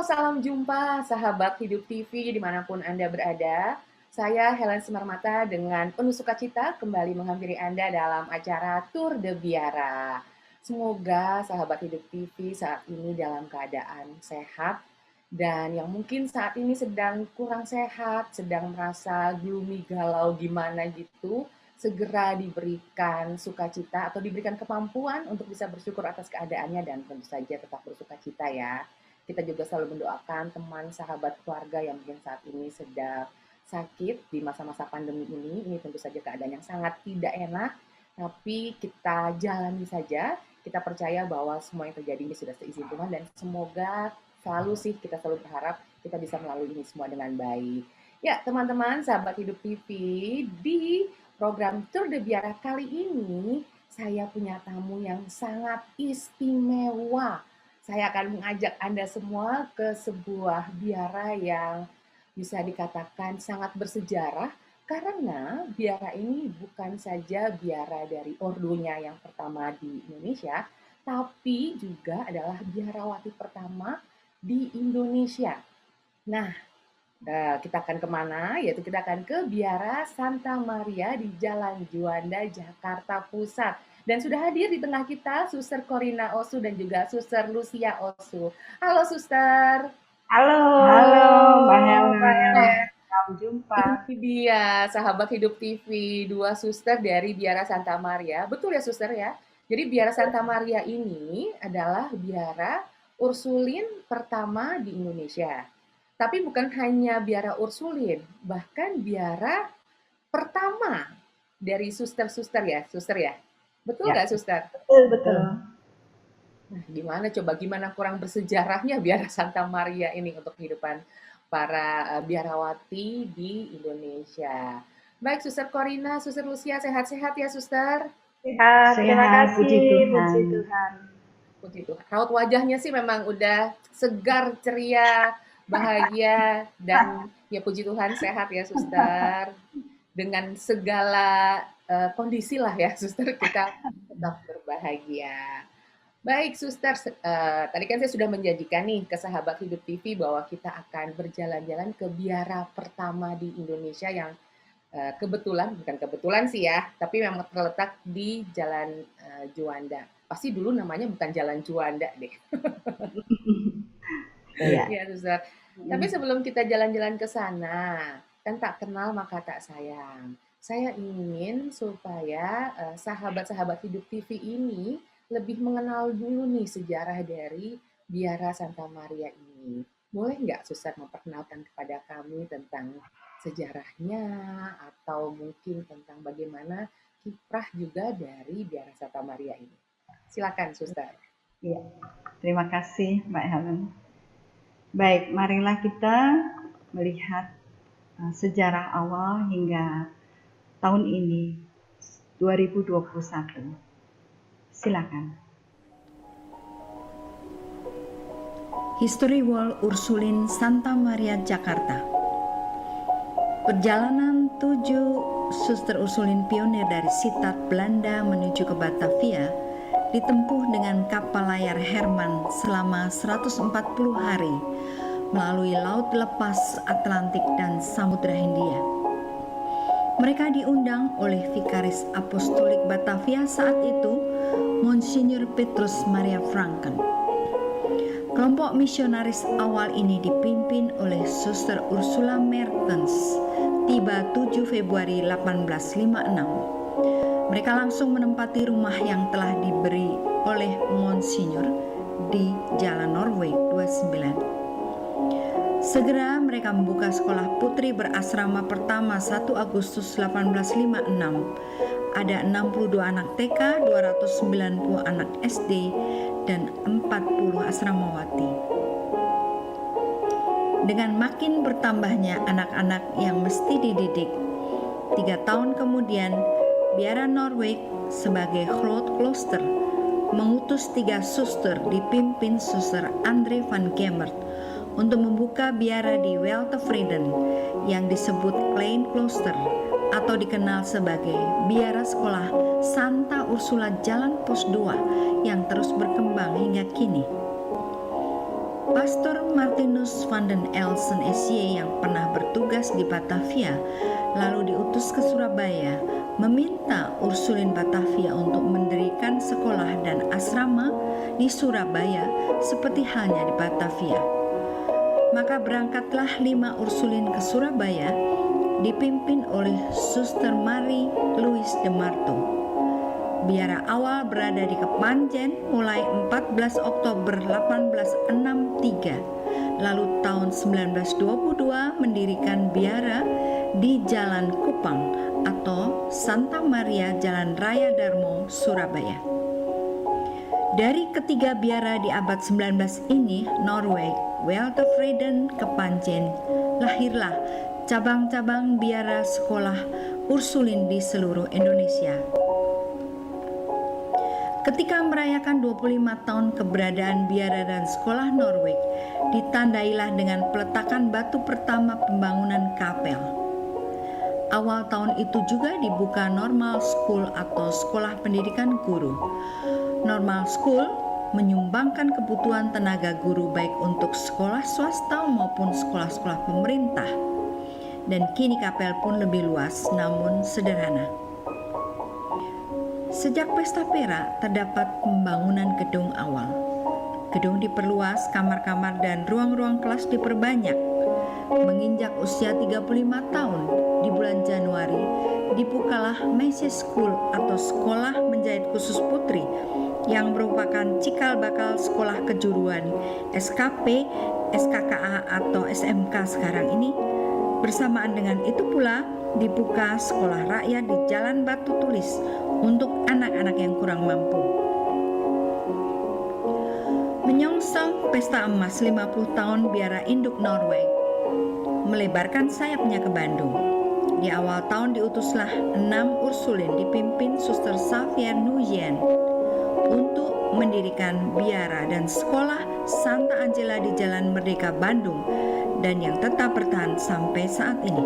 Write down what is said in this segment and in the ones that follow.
salam jumpa sahabat Hidup TV dimanapun Anda berada. Saya Helen Simarmata dengan penuh sukacita kembali menghampiri Anda dalam acara Tour de Biara. Semoga sahabat Hidup TV saat ini dalam keadaan sehat dan yang mungkin saat ini sedang kurang sehat, sedang merasa gloomy, galau gimana gitu, segera diberikan sukacita atau diberikan kemampuan untuk bisa bersyukur atas keadaannya dan tentu saja tetap bersukacita ya. Kita juga selalu mendoakan teman, sahabat, keluarga yang mungkin saat ini sedang sakit di masa-masa pandemi ini. Ini tentu saja keadaan yang sangat tidak enak, tapi kita jalani saja. Kita percaya bahwa semua yang terjadi ini sudah seizin Tuhan dan semoga kita selalu berharap kita bisa melalui ini semua dengan baik. Ya, teman-teman, sahabat Hidup TV, di program Tour de Biara kali ini saya punya tamu yang sangat istimewa. Saya akan mengajak Anda semua ke sebuah biara yang bisa dikatakan sangat bersejarah karena biara ini bukan saja biara dari ordonya yang pertama di Indonesia, tapi juga adalah biarawati pertama di Indonesia. Nah, kita akan kemana? Yaitu kita akan ke Biara Santa Maria di Jalan Juanda, Jakarta Pusat. Dan sudah hadir di tengah kita Suster Corina Osu dan juga Suster Lucia Osu. Halo Suster. Halo. Halo Mbak Helen. Sampai jumpa. Ini dia sahabat Hidup TV, dua suster dari Biara Santa Maria. Betul ya Suster ya? Jadi Biara Santa Maria ini adalah biara Ursulin pertama di Indonesia. Tapi bukan hanya biara Ursulin, bahkan biara pertama dari suster-suster ya, Suster ya? Betul nggak, Suster? Betul. Nah, gimana kurang bersejarahnya biara Santa Maria ini untuk kehidupan para biarawati di Indonesia. Baik, Suster Corina, Suster Lucia, sehat-sehat ya, Suster? Sehat, terima kasih. Puji Tuhan. Puji Tuhan. Raut wajahnya sih memang udah segar, ceria, bahagia, dan ya puji Tuhan sehat ya, Suster. Dengan segala kondisi lah ya, Suster, kita tetap berbahagia. Baik, Suster, tadi kan saya sudah menjanjikan nih ke sahabat Hidup TV bahwa kita akan berjalan-jalan ke biara pertama di Indonesia yang bukan kebetulan sih ya, tapi memang terletak di Jalan Juanda. Pasti dulu namanya bukan Jalan Juanda deh. Ya, Suster. Tapi sebelum kita jalan-jalan ke sana, kan tak kenal maka tak sayang. Saya ingin supaya sahabat-sahabat Hidup TV ini lebih mengenal dulu nih sejarah dari Biara Santa Maria ini. Boleh nggak Suster memperkenalkan kepada kami tentang sejarahnya atau mungkin tentang bagaimana kiprah juga dari Biara Santa Maria ini? Silakan Suster. Iya, terima kasih Mbak Helen. Baik, marilah kita melihat sejarah awal hingga tahun ini 2021. Silakan. History Wall Ursulin Santa Maria Jakarta. Perjalanan 7 Suster Ursulin pionir dari Sitat Belanda menuju ke Batavia ditempuh dengan kapal layar Herman selama 140 hari melalui Laut Lepas Atlantik dan Samudra Hindia. Mereka diundang oleh Vikaris Apostolik Batavia saat itu, Monsinyur Petrus Maria Franken. Kelompok misionaris awal ini dipimpin oleh Suster Ursula Mertens, tiba 7 Februari 1856. Mereka langsung menempati rumah yang telah diberi oleh Monsinyur di Jalan Norway 29. Segera mereka membuka sekolah putri berasrama pertama 1 Agustus 1856. Ada 62 anak TK, 290 anak SD, dan 40 asramawati. Dengan makin bertambahnya anak-anak yang mesti dididik, 3 tahun kemudian Biara Norway sebagai Grootklooster mengutus 3 suster dipimpin Suster Andre van Gemert untuk membuka biara di Weltevreden yang disebut Klein Klooster atau dikenal sebagai Biara Sekolah Santa Ursula Jalan Pos 2 yang terus berkembang hingga kini. Pastor Martinus van den Elsen SY yang pernah bertugas di Batavia lalu diutus ke Surabaya meminta Ursulin Batavia untuk mendirikan sekolah dan asrama di Surabaya seperti halnya di Batavia. Maka berangkatlah 5 Ursulin ke Surabaya dipimpin oleh Suster Marie Louise de Marto. Biara awal berada di Kepanjen mulai 14 Oktober 1863. Lalu tahun 1922 mendirikan biara di Jalan Kupang atau Santa Maria Jalan Raya Darmo, Surabaya. Dari ketiga biara di abad 19 ini, Norway, Weltevreden, Kepanjen, lahirlah cabang-cabang biara sekolah Ursulin di seluruh Indonesia. Ketika merayakan 25 tahun keberadaan biara dan sekolah Norway, ditandailah dengan peletakan batu pertama pembangunan kapel. Awal tahun itu juga dibuka Normal School atau sekolah pendidikan guru. Normal School menyumbangkan kebutuhan tenaga guru baik untuk sekolah swasta maupun sekolah-sekolah pemerintah. Dan kini kapel pun lebih luas namun sederhana. Sejak pesta perak terdapat pembangunan gedung awal. Gedung diperluas, kamar-kamar dan ruang-ruang kelas diperbanyak. Menginjak usia 35 tahun, di bulan Januari dibukalah Messe School atau sekolah menjahit khusus putri yang merupakan cikal bakal sekolah kejuruan SKP, SKKA atau SMK sekarang ini. Bersamaan dengan itu pula dibuka sekolah rakyat di Jalan Batu Tulis untuk anak-anak yang kurang mampu. Menyongsong pesta emas 50 tahun biara induk Norway, melebarkan sayapnya ke Bandung. Di awal tahun diutuslah 6 Ursulin dipimpin Suster Xavier Nguyen untuk mendirikan biara dan sekolah Santa Angela di Jalan Merdeka Bandung dan yang tetap bertahan sampai saat ini.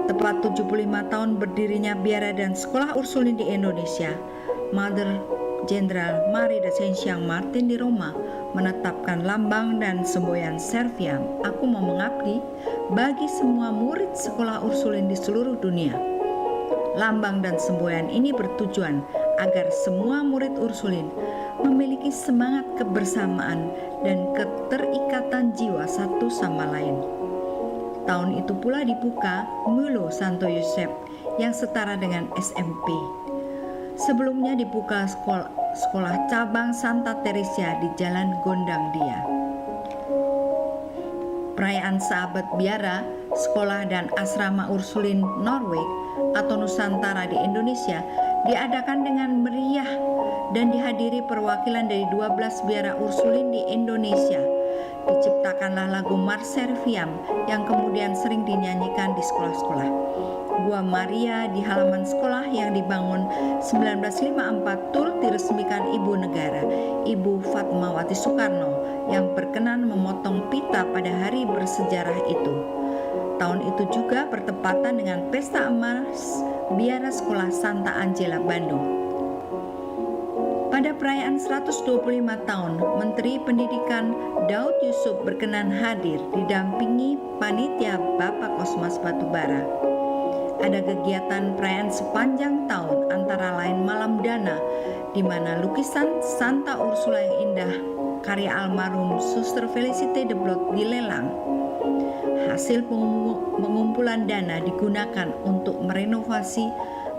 Tepat 75 tahun berdirinya biara dan sekolah Ursulin di Indonesia, Mother Jenderal Marie de Saint Martin di Roma menetapkan lambang dan semboyan Serviam, aku mau mengabdi, bagi semua murid sekolah Ursulin di seluruh dunia. Lambang dan semboyan ini bertujuan agar semua murid Ursulin memiliki semangat kebersamaan dan keterikatan jiwa satu sama lain. Tahun itu pula dibuka Mulo Santo Yosef yang setara dengan SMP. Sebelumnya dibuka sekolah cabang Santa Teresia di Jalan Gondang Dia. Perayaan Sahabat Biara, Sekolah dan Asrama Ursulin Norway atau Nusantara di Indonesia diadakan dengan meriah dan dihadiri perwakilan dari 12 biara Ursulin di Indonesia. Diciptakanlah lagu Mars Serviam yang kemudian sering dinyanyikan di sekolah-sekolah. Gua Maria di halaman sekolah yang dibangun 1954 turut diresmikan Ibu Negara, Ibu Fatmawati Soekarno yang berkenan memotong pita pada hari bersejarah itu. Tahun itu juga bertepatan dengan Pesta Emas Biara Sekolah Santa Angela Bandung. Pada perayaan 125 tahun, Menteri Pendidikan Daud Yusuf berkenan hadir didampingi panitia Bapak Kosmas Batubara. Ada kegiatan perayaan sepanjang tahun antara lain Malam Dana di mana lukisan Santa Ursula yang indah karya almarhum Suster Felicite de Blot dilelang. Hasil pengumpulan dana digunakan untuk merenovasi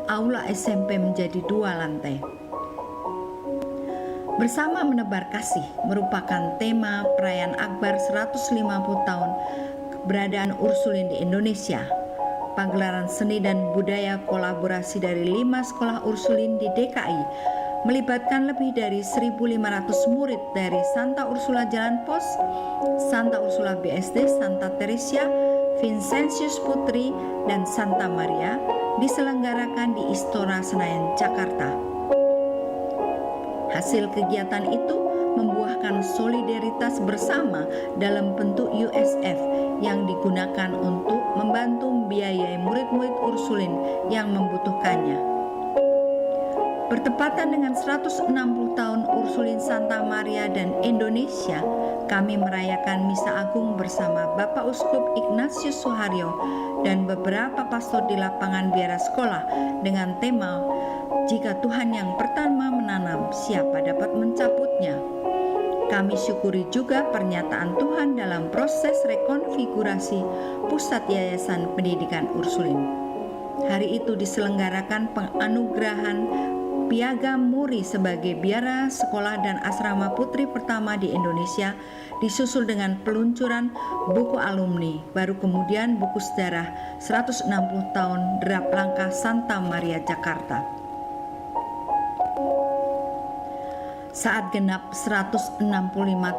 aula SMP menjadi 2 lantai. Bersama Menebar Kasih merupakan tema perayaan Akbar 150 tahun keberadaan Ursulin di Indonesia. Pagelaran seni dan budaya kolaborasi dari 5 sekolah Ursulin di DKI melibatkan lebih dari 1.500 murid dari Santa Ursula Jalan Pos, Santa Ursula BSD, Santa Teresia, Vincentius Putri, dan Santa Maria diselenggarakan di Istora Senayan, Jakarta. Hasil kegiatan itu membuahkan solidaritas bersama dalam bentuk USF yang digunakan untuk membantu membiayai murid-murid Ursulin yang membutuhkannya. Bertepatan dengan 160 tahun Ursulin Santa Maria dan Indonesia, kami merayakan Misa Agung bersama Bapak Uskup Ignatius Suharyo dan beberapa pastor di lapangan biara sekolah dengan tema "Jika Tuhan yang pertama menanam, siapa dapat mencabutnya?" Kami syukuri juga pernyataan Tuhan dalam proses rekonfigurasi Pusat Yayasan Pendidikan Ursulin. Hari itu diselenggarakan penganugerahan Piagam Muri sebagai biara sekolah dan asrama putri pertama di Indonesia, disusul dengan peluncuran buku alumni, baru kemudian buku sejarah 160 tahun Derap Langkah Santa Maria Jakarta. Saat genap 165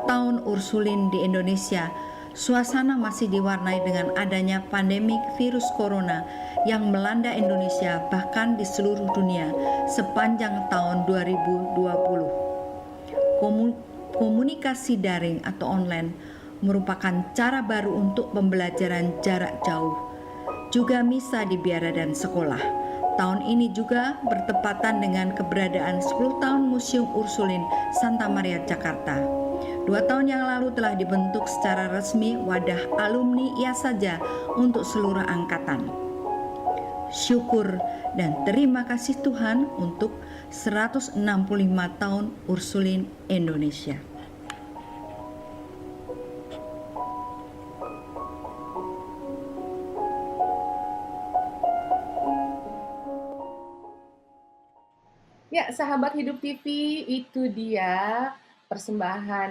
tahun Ursulin di Indonesia, suasana masih diwarnai dengan adanya pandemi virus corona yang melanda Indonesia bahkan di seluruh dunia sepanjang tahun 2020. Komunikasi daring atau online merupakan cara baru untuk pembelajaran jarak jauh, juga misa di biara dan sekolah. Tahun ini juga bertepatan dengan keberadaan 10 tahun Museum Ursulin Santa Maria Jakarta. 2 tahun yang lalu telah dibentuk secara resmi wadah alumni Ia Saja untuk seluruh angkatan. Syukur dan terima kasih Tuhan untuk 165 tahun Ursulin Indonesia. Ya, sahabat Hidup TV, itu dia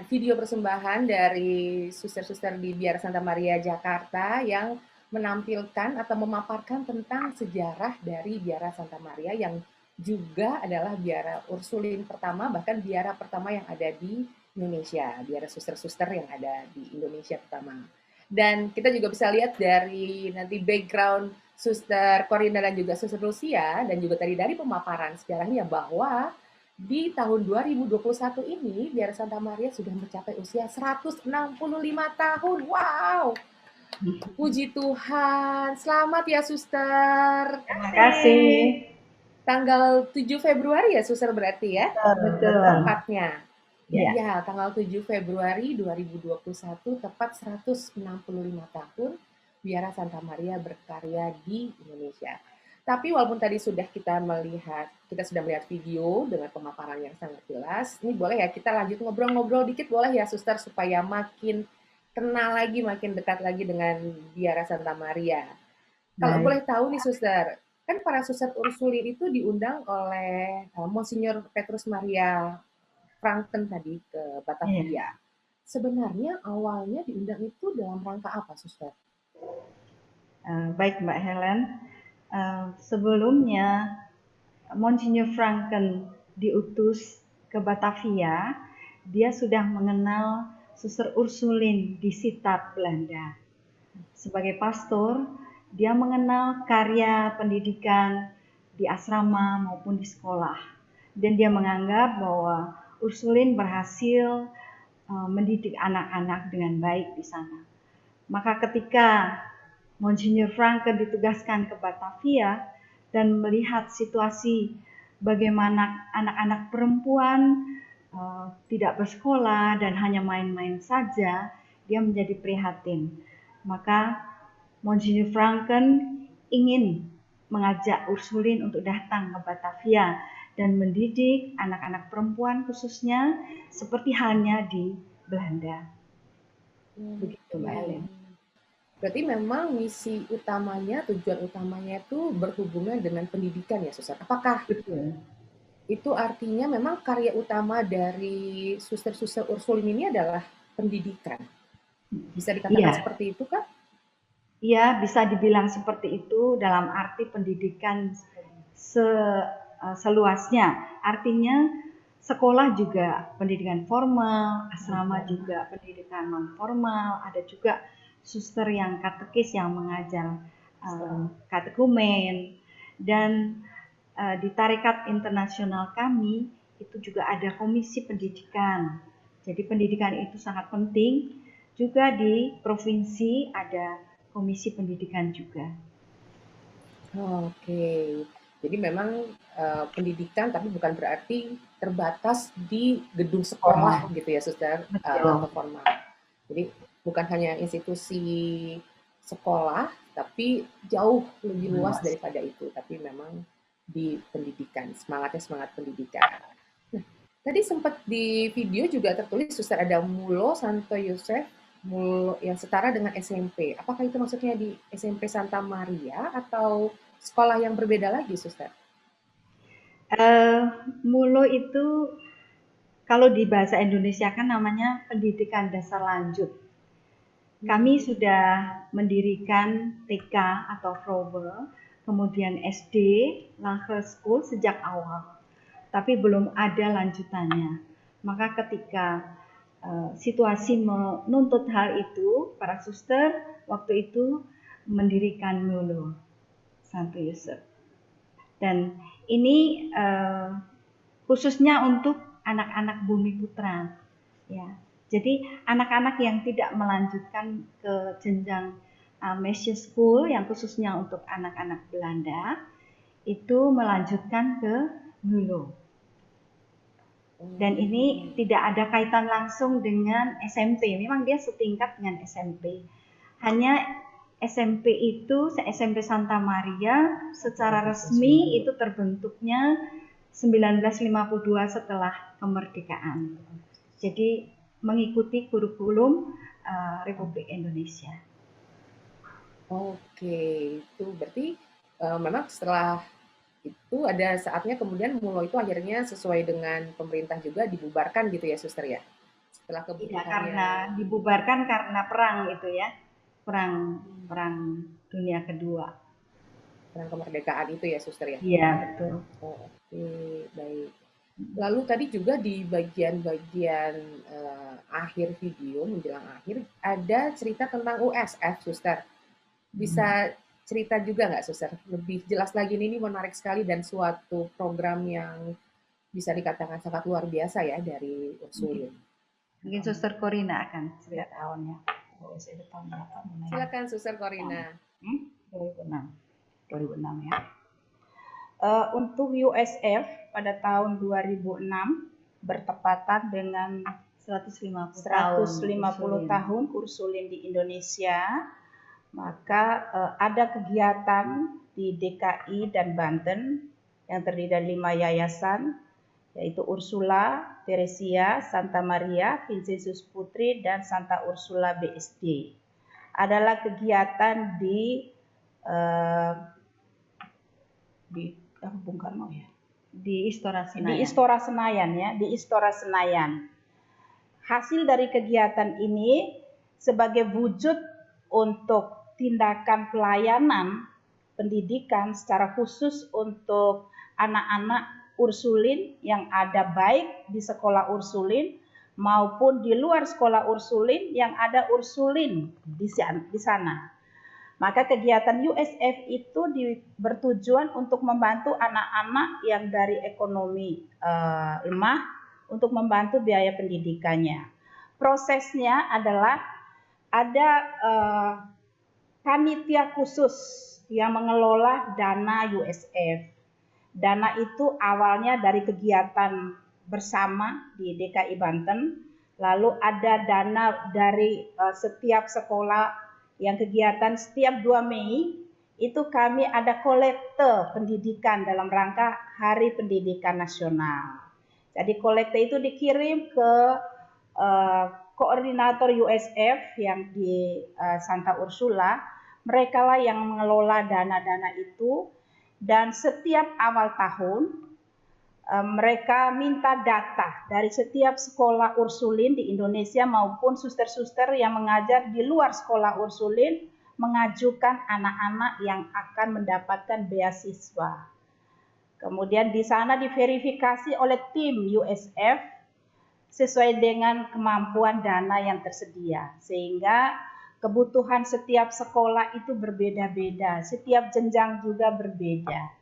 video persembahan dari suster-suster di Biara Santa Maria Jakarta yang menampilkan atau memaparkan tentang sejarah dari Biara Santa Maria yang juga adalah biara Ursulin pertama, bahkan biara pertama yang ada di Indonesia, biara suster-suster yang ada di Indonesia pertama. Dan kita juga bisa lihat dari nanti background Suster Corina dan juga Suster Lucia, dan juga tadi dari pemaparan sejarahnya bahwa di tahun 2021 ini Biara Santa Maria sudah mencapai usia 165 tahun. Wow! Puji Tuhan. Selamat ya Suster. Terima kasih. Tanggal 7 Februari ya Suster berarti ya? Betul. Tepatnya. Ya. Ya, tanggal 7 Februari 2021 tepat 165 tahun Biara Santa Maria berkarya di Indonesia. Tapi walaupun tadi sudah kita sudah melihat video dengan pemaparan yang sangat jelas, ini boleh ya kita lanjut ngobrol-ngobrol dikit boleh ya Suster supaya makin kenal lagi, makin dekat lagi dengan Biara Santa Maria. Kalau boleh tahu nih Suster, kan para Suster Ursulin itu diundang oleh Monsignor Petrus Maria Franken tadi ke Batavia. Sebenarnya awalnya diundang itu dalam rangka apa Suster? Baik Mbak Helen, sebelumnya Monsignor Franken diutus ke Batavia, dia sudah mengenal Suster Ursulin di Sittard, Belanda. Sebagai pastor, dia mengenal karya pendidikan di asrama maupun di sekolah. Dan dia menganggap bahwa Ursulin berhasil mendidik anak-anak dengan baik di sana. Maka ketika Monsignor Franken ditugaskan ke Batavia dan melihat situasi bagaimana anak-anak perempuan tidak bersekolah dan hanya main-main saja, dia menjadi prihatin. Maka Monsignor Franken ingin mengajak Ursulin untuk datang ke Batavia dan mendidik anak-anak perempuan khususnya seperti halnya di Belanda. Begitu Mbak Helen. Berarti memang misi utamanya, tujuan utamanya itu berhubungan dengan pendidikan ya Suster. Apakah Betul. Itu artinya memang karya utama dari suster-suster Ursulin ini adalah pendidikan? Bisa dikatakan seperti itu kan? Iya, bisa dibilang seperti itu dalam arti pendidikan seluasnya. Artinya sekolah juga pendidikan formal, asrama juga pendidikan non formal, ada juga suster yang katekis yang mengajar katekumen, dan di Tarekat Internasional kami itu juga ada komisi pendidikan. Jadi pendidikan itu sangat penting. Juga di provinsi ada komisi pendidikan juga. Oke. Jadi memang pendidikan tapi bukan berarti terbatas di gedung sekolah gitu ya, Suster, Betul. atau formal. Jadi bukan hanya institusi sekolah, tapi jauh lebih luas daripada itu. Tapi memang di pendidikan, semangatnya semangat pendidikan. Nah, tadi sempat di video juga tertulis, Suster, ada Mulo Santo Yosef, Mulo yang setara dengan SMP. Apakah itu maksudnya di SMP Santa Maria atau sekolah yang berbeda lagi, Suster? Mulo itu kalau di bahasa Indonesia kan namanya pendidikan dasar lanjut. Kami sudah mendirikan TK atau Frobe, kemudian SD, Lacher School sejak awal, tapi belum ada lanjutannya. Maka ketika situasi menuntut hal itu, para suster waktu itu mendirikan Mulo Santo Yosef. Dan ini khususnya untuk anak-anak Bumi Putra, ya. Jadi anak-anak yang tidak melanjutkan ke jenjang Mission School yang khususnya untuk anak-anak Belanda itu melanjutkan ke Mulo. Dan ini tidak ada kaitan langsung dengan SMP. Memang dia setingkat dengan SMP. Hanya SMP itu, SMP Santa Maria secara resmi itu terbentuknya 1952 setelah kemerdekaan. Jadi mengikuti kurikulum Republik Indonesia. Oke, itu berarti memang setelah itu ada saatnya kemudian Mulo itu akhirnya sesuai dengan pemerintah juga dibubarkan gitu ya, Suster ya? Setelah Tidak kebutuhannya. karena dibubarkan karena perang itu ya, perang dunia kedua. Perang kemerdekaan itu ya, Suster ya? Iya, betul. Oke, baik. Lalu tadi juga di bagian-bagian akhir video, menjelang akhir, ada cerita tentang USF, Suster. Bisa cerita juga nggak, Suster? Lebih jelas lagi, ini menarik sekali dan suatu program yang bisa dikatakan sangat luar biasa ya dari Ursulin. Mungkin Suster Corina akan cerita tahunnya. Silakan, Suster Corina. 2006 ya. Untuk USF pada tahun 2006 bertepatan dengan 150 tahun Ursulin di Indonesia, maka ada kegiatan di DKI dan Banten yang terdiri dari 5 yayasan, yaitu Ursula, Teresia, Santa Maria, Vincentius Putri, dan Santa Ursula BSD. Adalah kegiatan di Bung Karno ya, di Istora Senayan. Di Istora Senayan ya, di Istora Senayan. Hasil dari kegiatan ini sebagai wujud untuk tindakan pelayanan pendidikan secara khusus untuk anak-anak Ursulin yang ada baik di sekolah Ursulin maupun di luar sekolah Ursulin yang ada Ursulin di sana. Maka kegiatan USF itu bertujuan untuk membantu anak-anak yang dari ekonomi lemah untuk membantu biaya pendidikannya. Prosesnya adalah ada panitia khusus yang mengelola dana USF. Dana itu awalnya dari kegiatan bersama di DKI Banten, lalu ada dana dari setiap sekolah yang kegiatan setiap 2 Mei itu kami ada kolekte pendidikan dalam rangka Hari Pendidikan Nasional. Jadi kolekte itu dikirim ke koordinator USF yang di Santa Ursula. Mereka lah yang mengelola dana-dana itu, dan setiap awal tahun mereka minta data dari setiap sekolah Ursulin di Indonesia maupun suster-suster yang mengajar di luar sekolah Ursulin mengajukan anak-anak yang akan mendapatkan beasiswa. Kemudian di sana diverifikasi oleh tim USF sesuai dengan kemampuan dana yang tersedia, sehingga kebutuhan setiap sekolah itu berbeda-beda, setiap jenjang juga berbeda.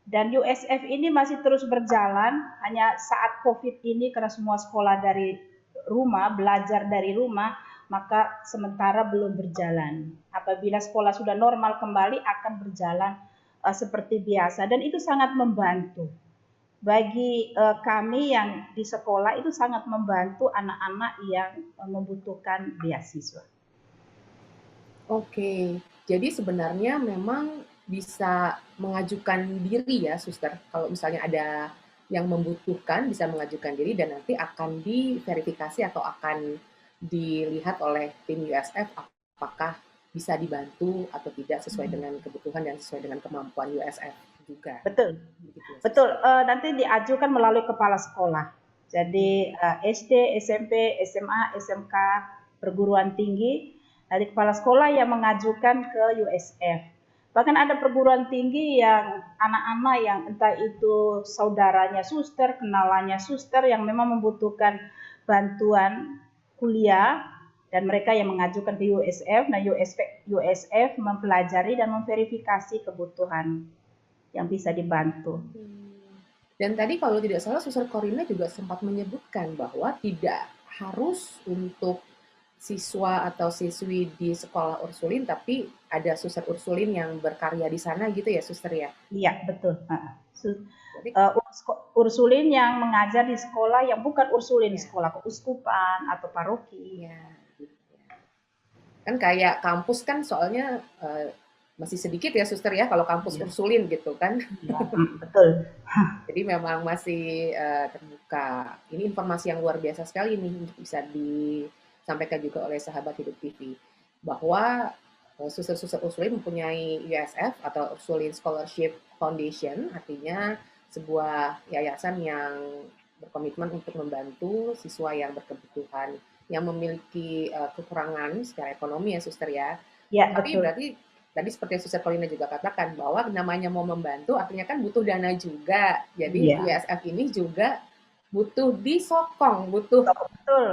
Dan USF ini masih terus berjalan, hanya saat COVID ini karena semua sekolah dari rumah, belajar dari rumah, maka sementara belum berjalan. Apabila sekolah sudah normal kembali akan berjalan seperti biasa, dan itu sangat membantu bagi kami yang di sekolah. Itu sangat membantu anak-anak yang membutuhkan beasiswa. Oke, jadi sebenarnya memang bisa mengajukan diri ya, Suster. Kalau misalnya ada yang membutuhkan, bisa mengajukan diri dan nanti akan diverifikasi atau akan dilihat oleh tim USF apakah bisa dibantu atau tidak sesuai dengan kebutuhan dan sesuai dengan kemampuan USF juga. Betul, Begitu ya, betul. Suster? Nanti diajukan melalui kepala sekolah. Jadi SD, SMP, SMA, SMK, perguruan tinggi, dari kepala sekolah yang mengajukan ke USF. Bahkan ada perguruan tinggi yang anak-anak yang entah itu saudaranya suster, kenalannya suster yang memang membutuhkan bantuan kuliah, dan mereka yang mengajukan ke USF. Nah, USF mempelajari dan memverifikasi kebutuhan yang bisa dibantu. Dan tadi kalau tidak salah Suster Corina juga sempat menyebutkan bahwa tidak harus untuk siswa atau siswi di sekolah Ursulin, tapi ada Suster Ursulin yang berkarya di sana gitu ya, Suster ya? Iya, betul. Jadi, Ursulin yang mengajar di sekolah yang bukan Ursulin, ya, sekolah keuskupan atau paroki. ya. Kan kayak kampus kan soalnya masih sedikit ya, Suster ya, kalau kampus Ursulin gitu kan. Ya, betul. Jadi memang masih terbuka. Ini informasi yang luar biasa sekali nih untuk bisa disampaikan juga oleh sahabat Hidup TV bahwa suster-suster Ursulin mempunyai USF atau Ursulin Scholarship Foundation, artinya sebuah yayasan yang berkomitmen untuk membantu siswa yang berkebutuhan, yang memiliki kekurangan secara ekonomi ya, Suster ya. Ya, Tapi betul. berarti tadi seperti Suster Paulina juga katakan bahwa namanya mau membantu artinya kan butuh dana juga. Jadi USF ini juga butuh disokong, butuh betul.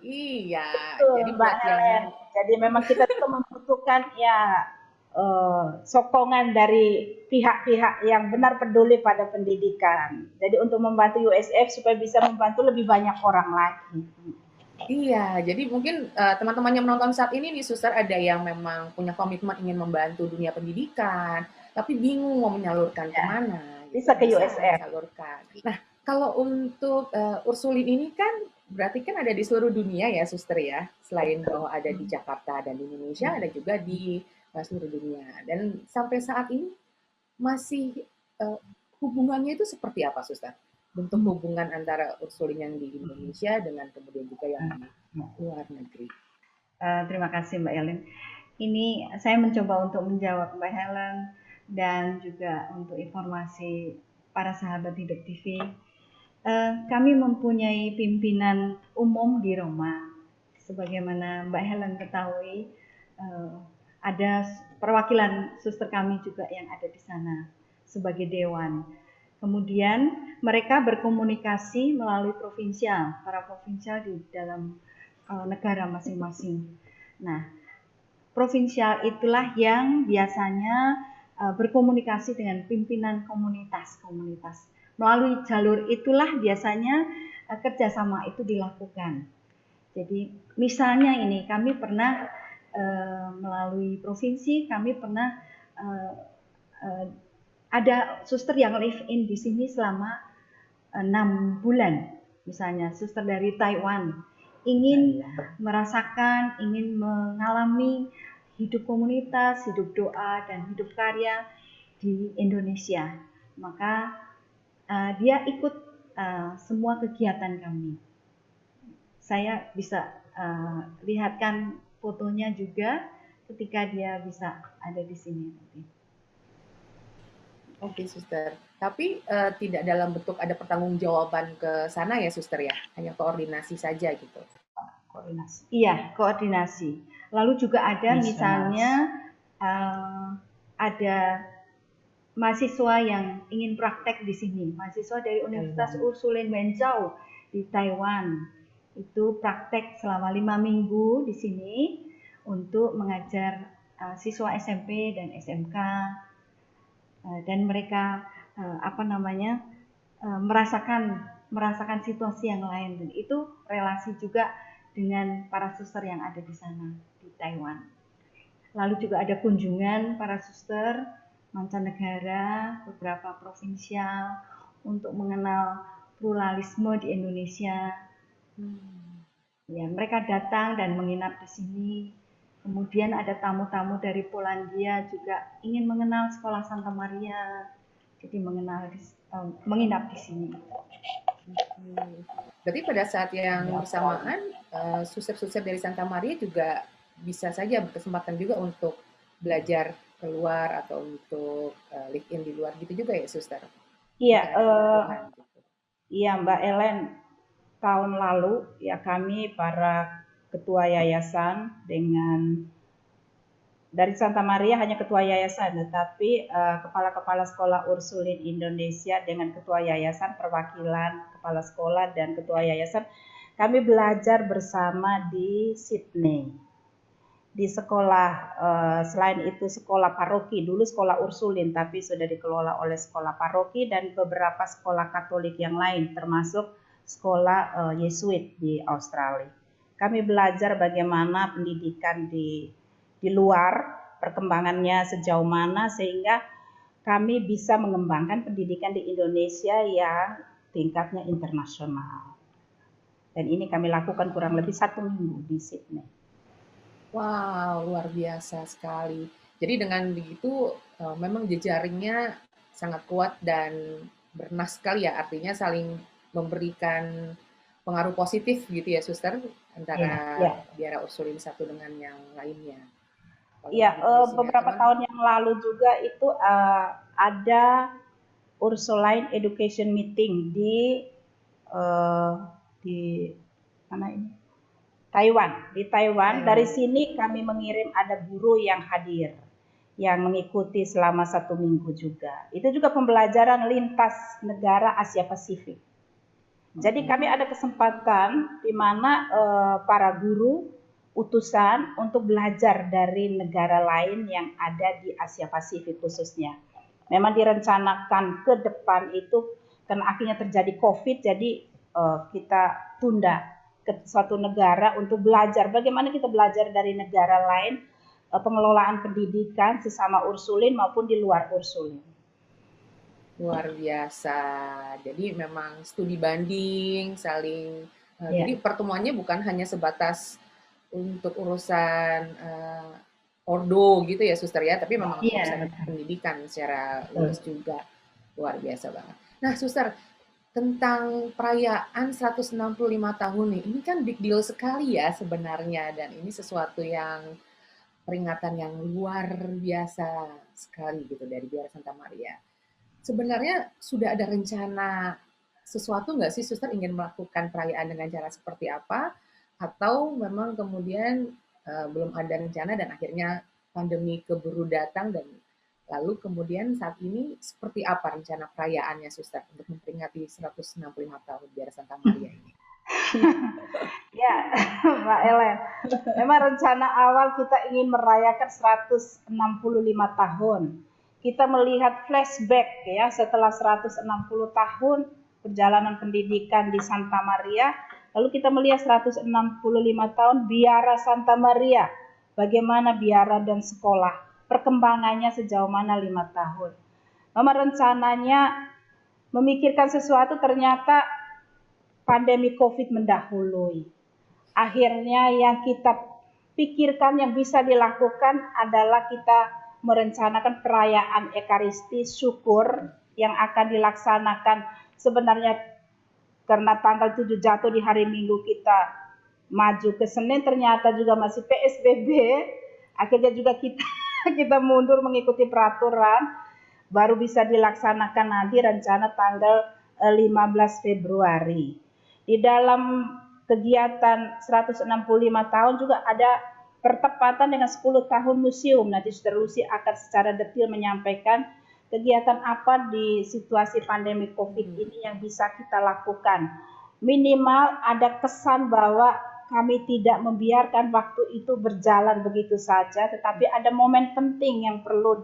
Iya, Betul, jadi Mbak buat yang Helen. Jadi memang kita tuh membutuhkan ya sokongan dari pihak-pihak yang benar peduli pada pendidikan. Jadi untuk membantu USF supaya bisa membantu lebih banyak orang lagi. iya, jadi mungkin teman-teman yang menonton saat ini nih Suster ada yang memang punya komitmen ingin membantu dunia pendidikan, tapi bingung mau menyalurkan kemana. Bisa ke Bisa USF. disalurkan. Nah, kalau untuk Ursulin ini kan berarti kan ada di seluruh dunia ya Suster ya, selain bahwa ada di Jakarta dan di Indonesia, ada juga di seluruh dunia. Dan sampai saat ini masih hubungannya itu seperti apa Suster? Bentuk hubungan antara Ursulin yang di Indonesia dengan kemudian juga yang di luar negeri. Terima kasih Mbak Helen. Ini saya mencoba untuk menjawab Mbak Helen dan juga untuk informasi para sahabat Hidup TV. Kami mempunyai pimpinan umum di Roma. Sebagaimana Mbak Helen ketahui, ada perwakilan suster kami juga yang ada di sana sebagai dewan. Kemudian mereka berkomunikasi melalui provinsial, para provinsial di dalam negara masing-masing. Nah, provinsial itulah yang biasanya berkomunikasi dengan pimpinan komunitas-komunitas. Melalui jalur itulah biasanya kerjasama itu dilakukan. Jadi misalnya ini kami pernah melalui provinsi, kami pernah ada suster yang live in di sini selama 6 bulan. Misalnya suster dari Taiwan ingin merasakan, ingin mengalami hidup komunitas, hidup doa, dan hidup karya di Indonesia. Maka dia ikut semua kegiatan kami. Saya bisa lihatkan fotonya juga ketika dia bisa ada di sini. Oke, Suster. Tapi tidak dalam bentuk ada pertanggungjawaban ke sana ya, Suster ya? Hanya koordinasi saja gitu. Koordinasi. Iya, koordinasi. Lalu juga ada misalnya ada mahasiswa yang ingin praktek di sini. Mahasiswa dari Universitas Ursulin Wenzhou di Taiwan. Itu praktek selama 5 minggu di sini untuk mengajar siswa SMP dan SMK. Dan mereka merasakan situasi yang lain, dan itu relasi juga dengan para suster yang ada di sana di Taiwan. Lalu juga ada kunjungan para suster mancanegara, beberapa provinsial untuk mengenal pluralisme di Indonesia. Ya, mereka datang dan menginap di sini. Kemudian ada tamu-tamu dari Polandia juga ingin mengenal sekolah Santa Maria, jadi menginap di sini. Berarti pada saat yang bersamaan, suster-suster dari Santa Maria juga bisa saja berkesempatan juga untuk belajar keluar atau untuk live in di luar gitu juga ya, suster? Iya, Gitu. iya Mbak Ellen, tahun lalu ya kami para ketua yayasan dengan dari Santa Maria hanya ketua yayasan, tetapi kepala-kepala sekolah Ursulin Indonesia dengan ketua yayasan, perwakilan kepala sekolah dan ketua yayasan, kami belajar bersama di Sydney. Di sekolah, selain itu sekolah paroki, dulu sekolah Ursulin, tapi sudah dikelola oleh sekolah paroki dan beberapa sekolah Katolik yang lain, termasuk sekolah Yesuit di Australia. Kami belajar bagaimana pendidikan di luar, perkembangannya sejauh mana, sehingga kami bisa mengembangkan pendidikan di Indonesia yang tingkatnya internasional. Dan ini kami lakukan kurang lebih 1 minggu di Sydney. Wow, luar biasa sekali. Jadi dengan begitu memang jejaringnya sangat kuat dan bernas sekali ya, artinya saling memberikan pengaruh positif gitu ya, suster, antara biara Ursulin satu dengan yang lainnya. Iya, beberapa tahun yang lalu juga itu ada Ursuline Education Meeting di mana ini? Taiwan. Di Taiwan, dari sini kami mengirim ada guru yang hadir, yang mengikuti selama 1 minggu juga. Itu juga pembelajaran lintas negara Asia Pasifik. Jadi kami ada kesempatan di mana para guru utusan untuk belajar dari negara lain yang ada di Asia Pasifik khususnya. Memang direncanakan ke depan itu, karena akhirnya terjadi COVID, jadi kita tunda ke suatu negara untuk belajar bagaimana kita belajar dari negara lain pengelolaan pendidikan sesama Ursulin maupun di luar Ursulin. Luar biasa. Jadi memang studi banding, saling jadi pertemuannya bukan hanya sebatas untuk urusan ordo gitu ya, suster ya, tapi memang urusan pendidikan secara luas juga. Luar biasa banget. Nah, suster, tentang perayaan 165 tahun nih, ini kan big deal sekali ya sebenarnya, dan ini sesuatu yang peringatan yang luar biasa sekali gitu dari Biara Santa Maria. Sebenarnya sudah ada rencana sesuatu nggak sih, suster, ingin melakukan perayaan dengan cara seperti apa? Atau memang kemudian belum ada rencana dan akhirnya pandemi keburu datang, dan lalu kemudian saat ini seperti apa rencana perayaannya, suster, untuk memperingati 165 tahun Biara Santa Maria ini? Ya, Mbak Ellen, memang rencana awal kita ingin merayakan 165 tahun. Kita melihat flashback ya, setelah 160 tahun perjalanan pendidikan di Santa Maria, lalu kita melihat 165 tahun Biara Santa Maria, bagaimana biara dan sekolah, perkembangannya sejauh mana 5 tahun. Memang rencananya memikirkan sesuatu, ternyata pandemi COVID mendahului. Akhirnya yang kita pikirkan yang bisa dilakukan adalah kita merencanakan perayaan Ekaristi syukur yang akan dilaksanakan. Sebenarnya karena tanggal 7 jatuh di hari Minggu, kita maju ke Senin, ternyata juga masih PSBB. Akhirnya juga kita mundur mengikuti peraturan, baru bisa dilaksanakan nanti rencana tanggal 15 Februari. Di dalam kegiatan 165 tahun juga ada pertepatan dengan 10 tahun museum. Nanti Suster Lucy akan secara detail menyampaikan kegiatan apa di situasi pandemi COVID ini yang bisa kita lakukan. Minimal ada kesan bahwa kami tidak membiarkan waktu itu berjalan begitu saja, tetapi ada momen penting yang perlu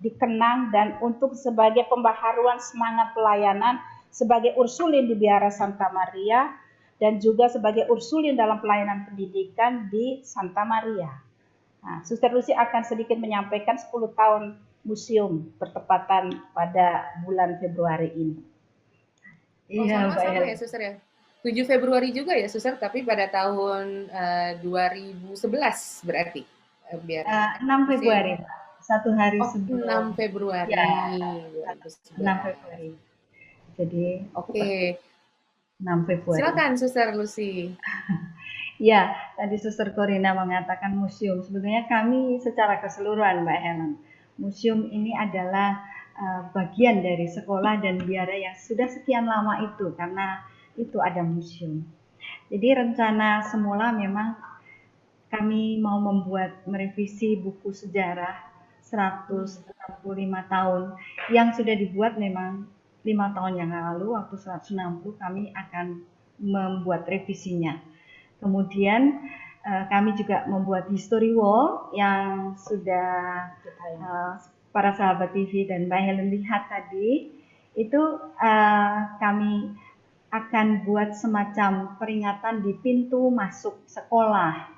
dikenang dan untuk sebagai pembaharuan semangat pelayanan sebagai Ursulin di Biara Santa Maria dan juga sebagai Ursulin dalam pelayanan pendidikan di Santa Maria. Nah, Suster Lucy akan sedikit menyampaikan 10 tahun museum bertepatan pada bulan Februari ini. Oh, Iya, Mbak sama-sama ya, Helen. Suster ya. 7 Februari juga ya, Suster, tapi pada tahun 2011 berarti. Biar 6 Februari, museum. Mbak. Satu hari Oh, 6 sebelum, Februari ya, 6 2011. Februari. Jadi, Oke, 6 Februari. silakan Suster Lucy. Ya, tadi Suster Corina mengatakan museum. Sebetulnya kami secara keseluruhan, Mbak Helen, museum ini adalah bagian dari sekolah dan biara yang sudah sekian lama itu, karena itu ada museum. Jadi rencana semula memang kami mau membuat merevisi buku sejarah 165 tahun yang sudah dibuat memang 5 tahun yang lalu, waktu 160 kami akan membuat revisinya. Kemudian kami juga membuat history wall yang sudah para sahabat TV dan Mbak Helen lihat tadi. Itu kami akan buat semacam peringatan di pintu masuk sekolah.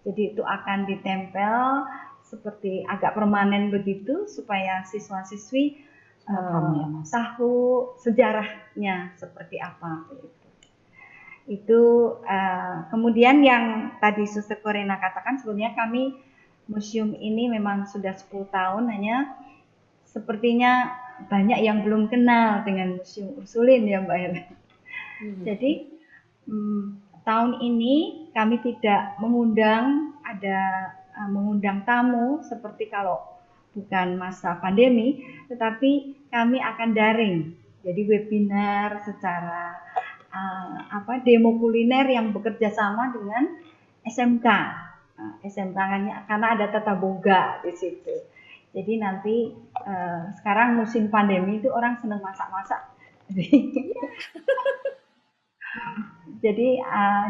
Jadi itu akan ditempel seperti agak permanen begitu supaya siswa-siswi tahu sejarahnya seperti apa. Itu kemudian yang tadi Suster Corina katakan, sebenarnya kami museum ini memang sudah 10 tahun, hanya sepertinya banyak yang belum kenal dengan Museum Ursulin ya Mbak Helen. Jadi tahun ini kami tidak mengundang tamu seperti kalau bukan masa pandemi, tetapi kami akan daring. Jadi webinar secara demo kuliner yang bekerja sama dengan SMK. SMK-nya karena ada tata boga di situ. Jadi nanti sekarang musim pandemi itu orang senang masak-masak. Jadi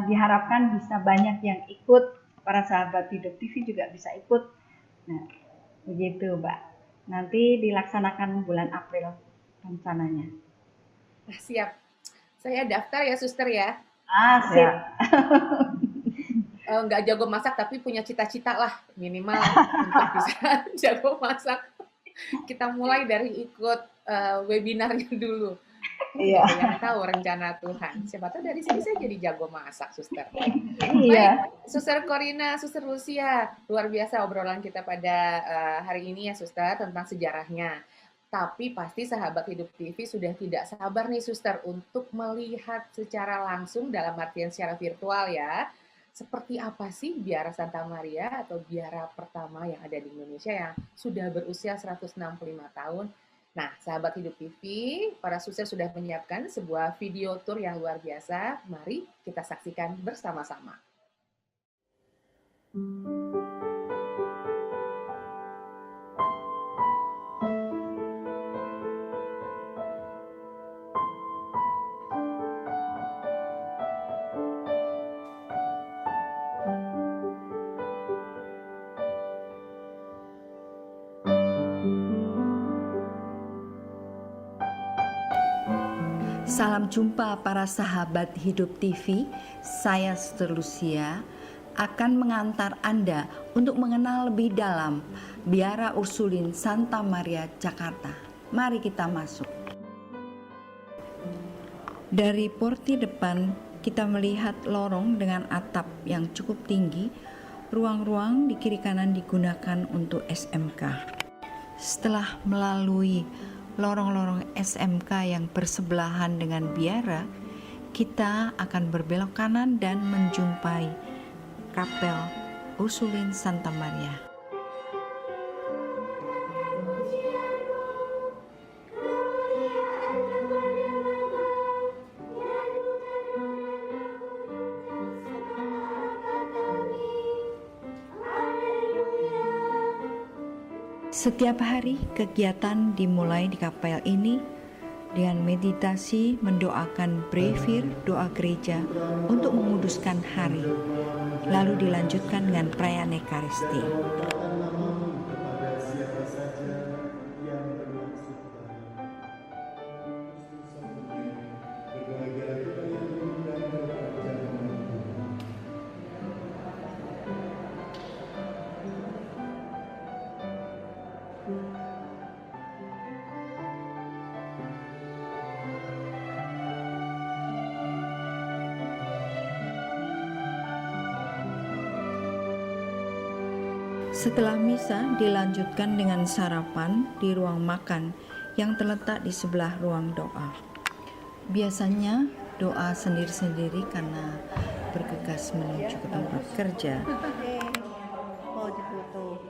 diharapkan bisa banyak yang ikut, para sahabat Hidup TV juga bisa ikut. Nah, begitu Mbak. Nanti dilaksanakan bulan April rencananya. Siap. Saya daftar ya, Suster ya. Sip. Nggak jago masak, tapi punya cita-cita lah minimal untuk bisa jago masak. Kita mulai dari ikut webinarnya dulu. Iya. Yang tahu rencana Tuhan. Siapa tahu dari sini saya jadi jago masak, Suster. Iya. Baik, Suster Corina, Suster Lucia, luar biasa obrolan kita pada hari ini ya, Suster, tentang sejarahnya. Tapi pasti sahabat Hidup TV sudah tidak sabar nih, Suster, untuk melihat secara langsung dalam artian secara virtual ya. Seperti apa sih biara Santa Maria atau biara pertama yang ada di Indonesia yang sudah berusia 165 tahun. Nah, sahabat Hidup TV, para suster sudah menyiapkan sebuah video tour yang luar biasa. Mari kita saksikan bersama-sama. Salam jumpa para sahabat Hidup TV, saya Suster Lucia akan mengantar Anda untuk mengenal lebih dalam Biara Ursulin Santa Maria Jakarta. Mari kita masuk. Dari porti depan kita melihat lorong dengan atap yang cukup tinggi. Ruang-ruang di kiri kanan digunakan untuk SMK. Setelah melalui lorong-lorong SMK yang bersebelahan dengan biara, kita akan berbelok kanan dan menjumpai Kapel Ursulin Santa Maria. Setiap hari kegiatan dimulai di kapel ini dengan meditasi mendoakan brevir doa gereja untuk menguduskan hari, lalu dilanjutkan dengan perayaan Ekaristi. Setelah misa dilanjutkan dengan sarapan di ruang makan yang terletak di sebelah ruang doa. Biasanya doa sendiri-sendiri karena bergegas menuju ke tempat kerja. Mau difoto.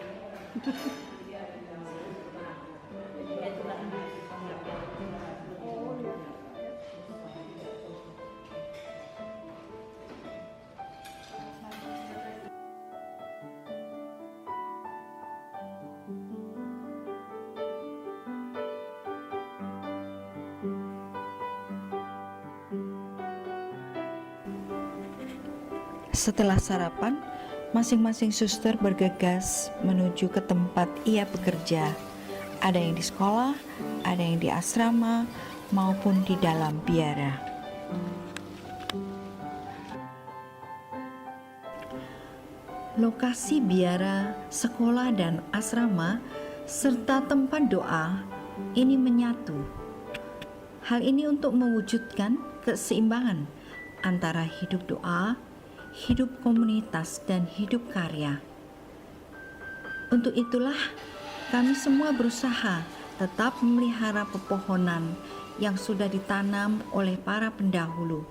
Setelah sarapan, masing-masing suster bergegas menuju ke tempat ia bekerja. Ada yang di sekolah, ada yang di asrama, maupun di dalam biara. Lokasi biara, sekolah, dan asrama, serta tempat doa ini menyatu. Hal ini untuk mewujudkan keseimbangan antara hidup doa, hidup komunitas, dan hidup karya. Untuk itulah kami semua berusaha tetap memelihara pepohonan yang sudah ditanam oleh para pendahulu.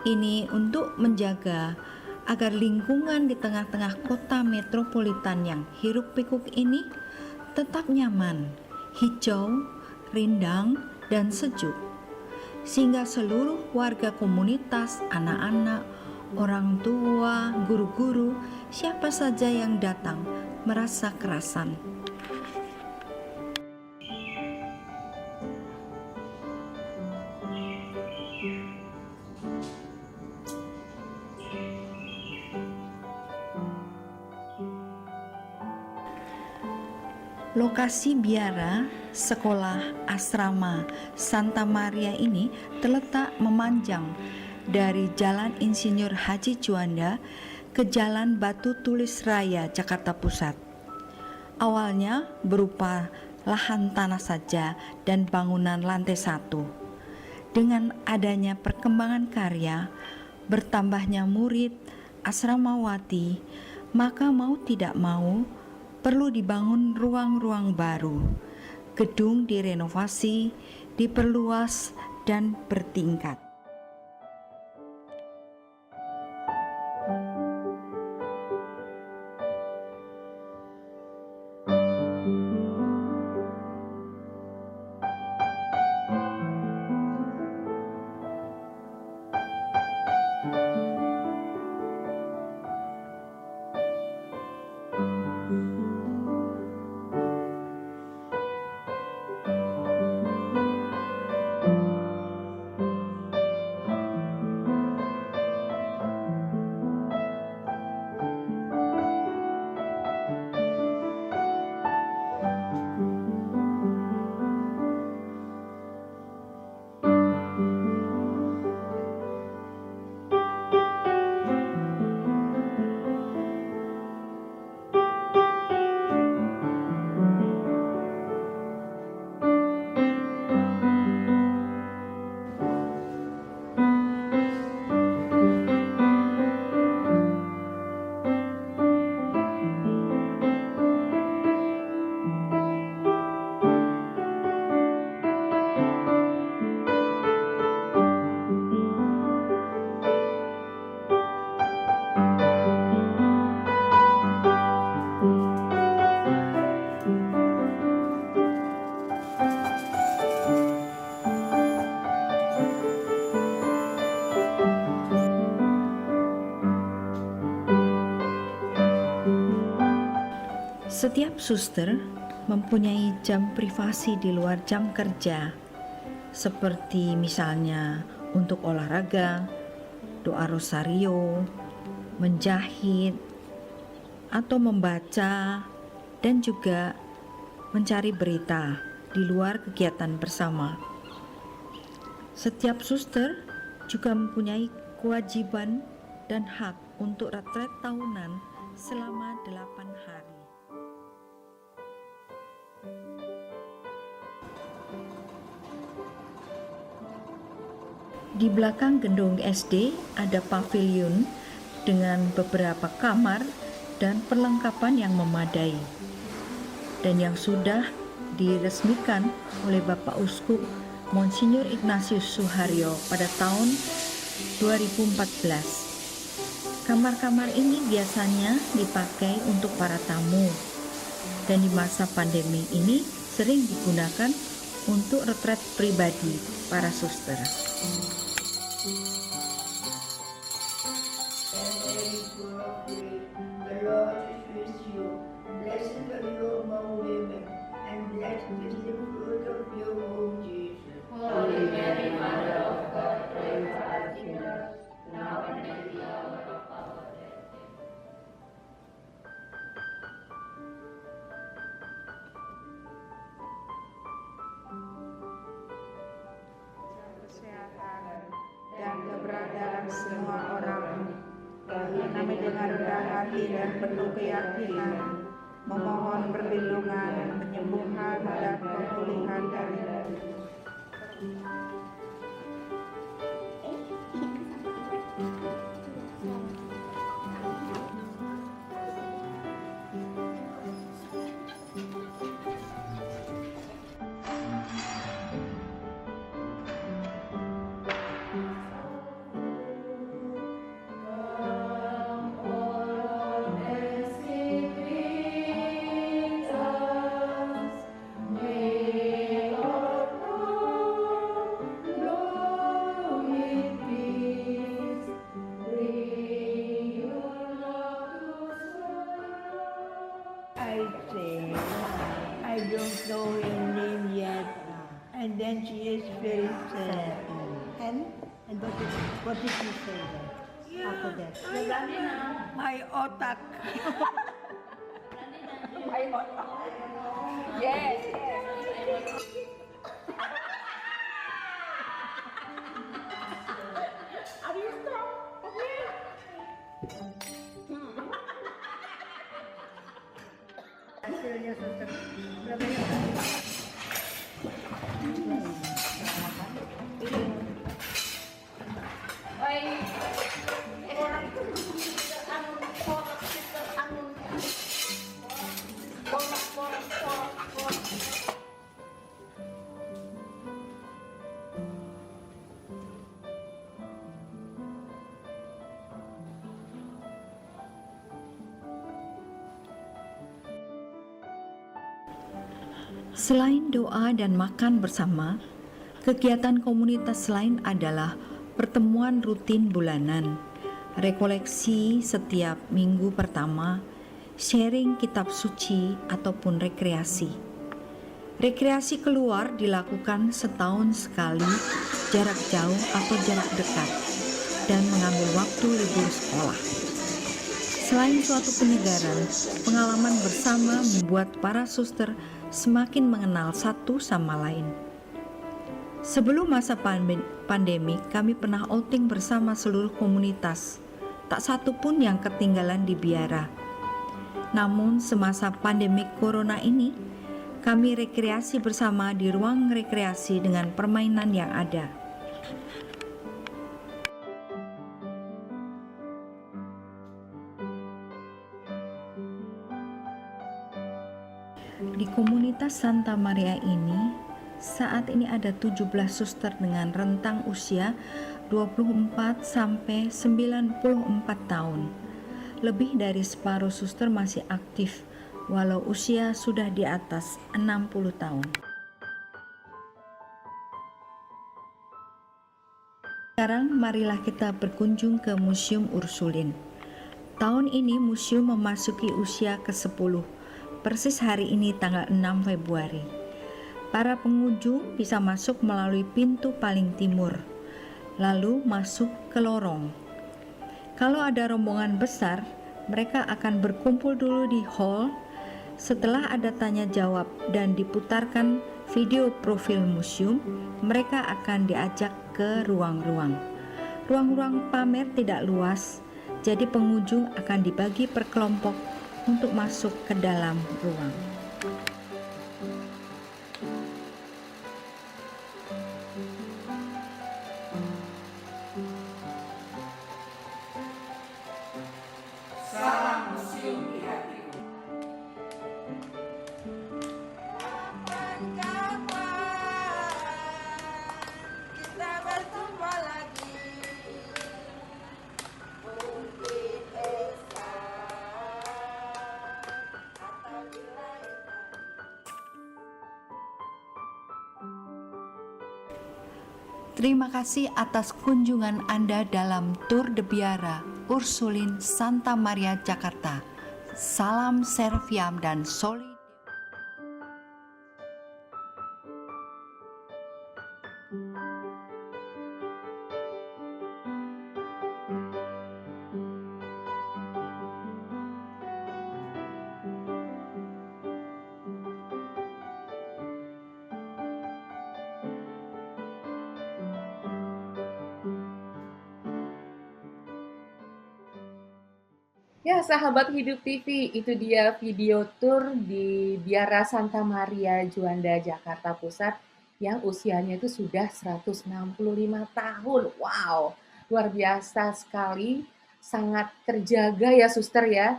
Ini untuk menjaga agar lingkungan di tengah-tengah kota metropolitan yang hiruk-pikuk ini tetap nyaman, hijau, rindang, dan sejuk, sehingga seluruh warga komunitas, anak-anak, orang tua, guru-guru, siapa saja yang datang merasa kerasan. Lokasi biara, sekolah, asrama Santa Maria ini terletak memanjang dari Jalan Insinyur Haji Juanda ke Jalan Batu Tulis Raya, Jakarta Pusat. Awalnya berupa lahan tanah saja dan bangunan lantai 1. Dengan adanya perkembangan karya, bertambahnya murid, asramawati, maka mau tidak mau perlu dibangun ruang-ruang baru. Gedung direnovasi, diperluas, dan bertingkat. Setiap suster mempunyai jam privasi di luar jam kerja, seperti misalnya untuk olahraga, doa rosario, menjahit, atau membaca, dan juga mencari berita di luar kegiatan bersama. Setiap suster juga mempunyai kewajiban dan hak untuk retret tahunan selama 8 hari. Di belakang gedung SD ada pavilion dengan beberapa kamar dan perlengkapan yang memadai, dan yang sudah diresmikan oleh Bapak Uskup Monsinyur Ignatius Suharyo pada tahun 2014. Kamar-kamar ini biasanya dipakai untuk para tamu, dan di masa pandemi ini sering digunakan untuk retret pribadi para suster. Dan keberadaan semua orang, kami dengan rendah hati dan penuh keyakinan memohon perlindungan, penyembuhan dan pemulihan dari I don't know her name yet, and then she is very sad. And what did you say then after that? My otak. Yes. Are you strong? Hasilnya suster berapa ya? Selain doa dan makan bersama, kegiatan komunitas lain adalah pertemuan rutin bulanan, rekoleksi setiap minggu pertama, sharing kitab suci ataupun rekreasi. Rekreasi keluar dilakukan setahun sekali, jarak jauh atau jarak dekat, dan mengambil waktu libur sekolah. Selain suatu penyegaran, pengalaman bersama membuat para suster semakin mengenal satu sama lain. Sebelum masa pandemi, kami pernah outing bersama seluruh komunitas. Tak satu pun yang ketinggalan di biara. Namun semasa pandemi corona ini, kami rekreasi bersama di ruang rekreasi dengan permainan yang ada. Di komunitas Santa Maria ini, saat ini ada 17 suster dengan rentang usia 24 sampai 94 tahun. Lebih dari separuh suster masih aktif, walau usia sudah di atas 60 tahun. Sekarang marilah kita berkunjung ke Museum Ursulin. Tahun ini museum memasuki usia ke-10. Persis hari ini tanggal 6 Februari. Para pengunjung bisa masuk melalui pintu paling timur, lalu masuk ke lorong. Kalau ada rombongan besar, mereka akan berkumpul dulu di hall. Setelah ada tanya jawab dan diputarkan video profil museum, mereka akan diajak ke ruang-ruang. Ruang-ruang pamer tidak luas, jadi pengunjung akan dibagi per kelompok untuk masuk ke dalam ruang. Salam Museum Terima kasih atas kunjungan Anda dalam Tour de Biara Ursulin Santa Maria Jakarta. Salam Serviam dan Soli. Ya, sahabat Hidup TV, itu dia video tour di Biara Santa Maria Juanda, Jakarta Pusat yang usianya itu sudah 165 tahun. Wow, luar biasa sekali, sangat terjaga ya suster ya.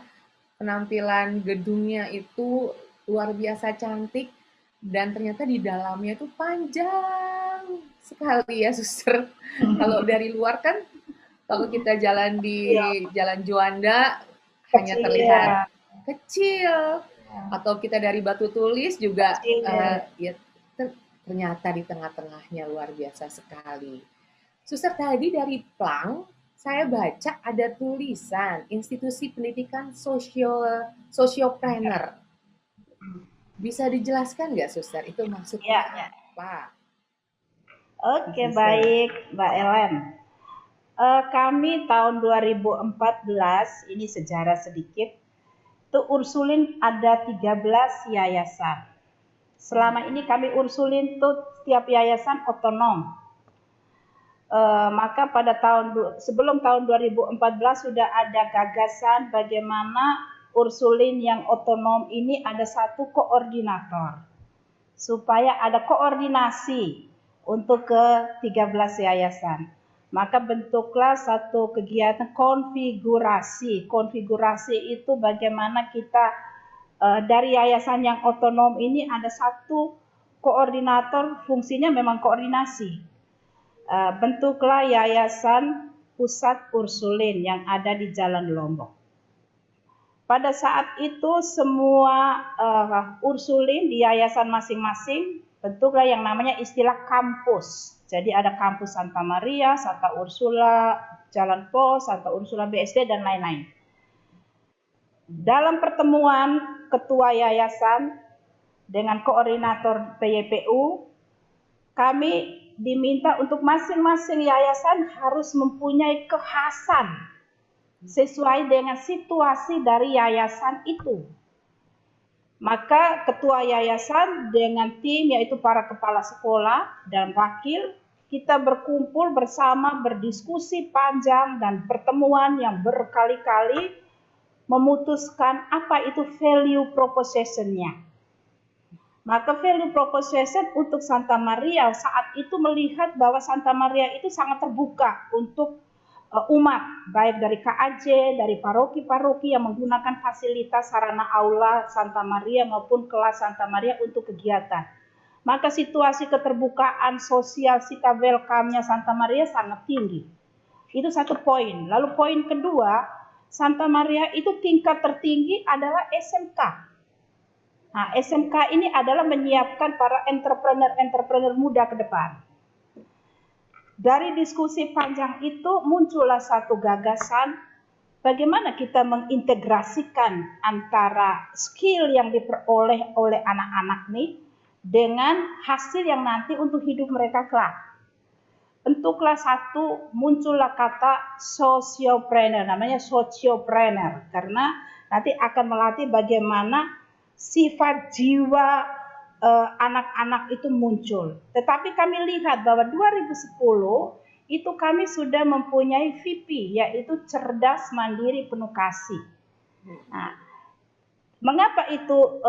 Penampilan gedungnya itu luar biasa cantik dan ternyata di dalamnya itu panjang sekali ya suster. Kalau dari luar kan, kalau kita jalan di Jalan Juanda, hanya terlihat kecil, atau kita dari Batu Tulis juga ya, ternyata di tengah-tengahnya luar biasa sekali. Suster, tadi dari Plang saya baca ada tulisan Institusi Pendidikan Sosiopreneur. Bisa dijelaskan nggak Suster itu maksudnya apa? Oke, baik Mbak Ellen. Kami tahun 2014, ini sejarah sedikit, itu Ursulin ada 13 yayasan. Selama ini kami Ursulin tuh setiap yayasan otonom. Maka pada sebelum tahun 2014 sudah ada gagasan bagaimana Ursulin yang otonom ini ada satu koordinator. Supaya ada koordinasi untuk ke 13 yayasan. Maka bentuklah satu kegiatan konfigurasi. Konfigurasi itu bagaimana kita dari yayasan yang otonom ini ada satu koordinator, fungsinya memang koordinasi. Bentuklah Yayasan Pusat Ursulin yang ada di Jalan Lombok. Pada saat itu semua Ursulin di yayasan masing-masing bentuklah yang namanya istilah kampus. Jadi ada kampus Santa Maria, Santa Ursula, Jalan Pos, Santa Ursula BSD, dan lain-lain. Dalam pertemuan ketua yayasan dengan koordinator PYPU, kami diminta untuk masing-masing yayasan harus mempunyai kekhasan sesuai dengan situasi dari yayasan itu. Maka ketua yayasan dengan tim yaitu para kepala sekolah dan wakil, kita berkumpul bersama berdiskusi panjang dan pertemuan yang berkali-kali memutuskan apa itu value proposition-nya. Maka value proposition untuk Santa Maria saat itu melihat bahwa Santa Maria itu sangat terbuka untuk umat, baik dari KAJ, dari paroki-paroki yang menggunakan fasilitas sarana aula Santa Maria maupun kelas Santa Maria untuk kegiatan. Maka situasi keterbukaan sosial sikap welcome-nya Santa Maria sangat tinggi. Itu satu poin. Lalu poin kedua, Santa Maria itu tingkat tertinggi adalah SMK. Nah, SMK ini adalah menyiapkan para entrepreneur muda ke depan. Dari diskusi panjang itu muncullah satu gagasan bagaimana kita mengintegrasikan antara skill yang diperoleh oleh anak-anak nih dengan hasil yang nanti untuk hidup mereka kelak. Bentuklah muncullah kata sosiopreneur, namanya sosiopreneur, karena nanti akan melatih bagaimana sifat jiwa anak-anak itu muncul. Tetapi kami lihat bahwa 2010 itu kami sudah mempunyai VP, yaitu cerdas, mandiri, penuh kasih. Nah, mengapa itu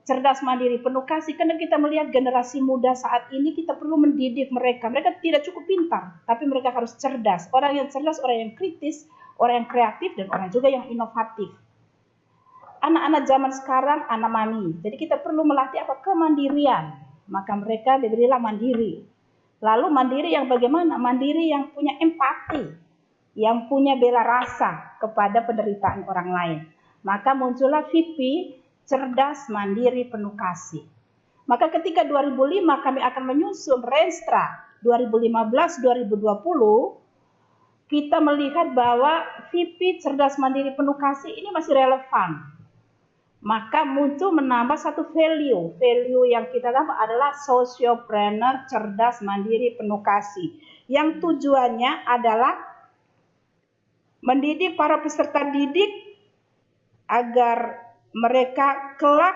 cerdas, mandiri, penuh kasih? Karena kita melihat generasi muda saat ini kita perlu mendidik mereka. Mereka tidak cukup pintar, tapi mereka harus cerdas. Orang yang cerdas, orang yang kritis, orang yang kreatif, dan orang juga yang inovatif. Anak-anak zaman sekarang anak mami. Jadi kita perlu melatih kemandirian. Maka mereka diberilah mandiri. Lalu mandiri yang bagaimana? Mandiri yang punya empati, yang punya bela rasa kepada penderitaan orang lain. Maka muncullah VP, cerdas, mandiri, penuh kasih. Maka ketika 2005 kami akan menyusun Renstra 2015-2020, kita melihat bahwa VIP Cerdas Mandiri Penuh Kasih ini masih relevan. Maka muncul menambah satu value. Value yang kita dapat adalah Sociopreneur Cerdas Mandiri Penuh Kasih. Yang tujuannya adalah mendidik para peserta didik agar mereka kelak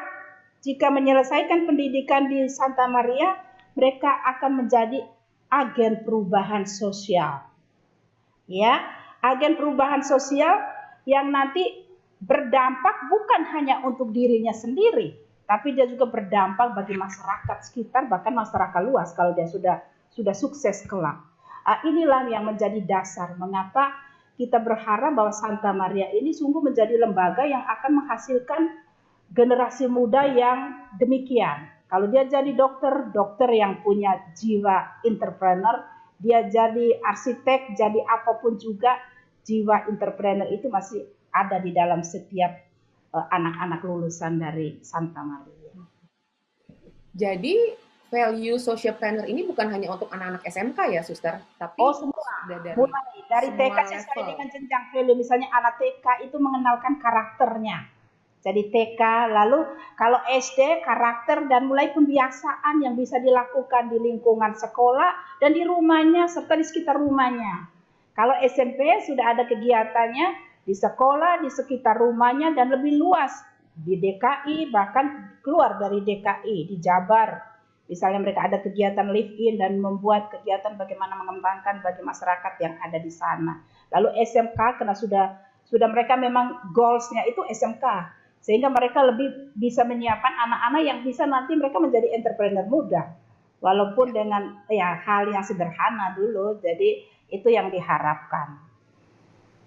jika menyelesaikan pendidikan di Santa Maria, mereka akan menjadi agen perubahan sosial. Ya, agen perubahan sosial yang nanti berdampak bukan hanya untuk dirinya sendiri, tapi dia juga berdampak bagi masyarakat sekitar, bahkan masyarakat luas kalau dia sudah sukses kelak. Inilah yang menjadi dasar mengapa kita berharap bahwa Santa Maria ini sungguh menjadi lembaga yang akan menghasilkan generasi muda yang demikian. Kalau dia jadi dokter yang punya jiwa entrepreneur, dia jadi arsitek, jadi apapun juga, jiwa entrepreneur itu masih ada di dalam setiap anak-anak lulusan dari Santa Maria. Jadi value socialpreneur ini bukan hanya untuk anak-anak SMK ya, Suster, tapi semua. Mulai dari TK sesuai dengan jenjang value. Misalnya anak TK itu mengenalkan karakternya. Jadi TK, lalu kalau SD karakter dan mulai pembiasaan yang bisa dilakukan di lingkungan sekolah dan di rumahnya serta di sekitar rumahnya. Kalau SMP sudah ada kegiatannya di sekolah, di sekitar rumahnya dan lebih luas di DKI, bahkan keluar dari DKI di Jabar. Misalnya mereka ada kegiatan live-in dan membuat kegiatan bagaimana mengembangkan bagi masyarakat yang ada di sana. Lalu SMK karena sudah mereka memang goals-nya itu SMK. Sehingga mereka lebih bisa menyiapkan anak-anak yang bisa nanti mereka menjadi entrepreneur muda. Walaupun dengan hal yang sederhana dulu, jadi itu yang diharapkan.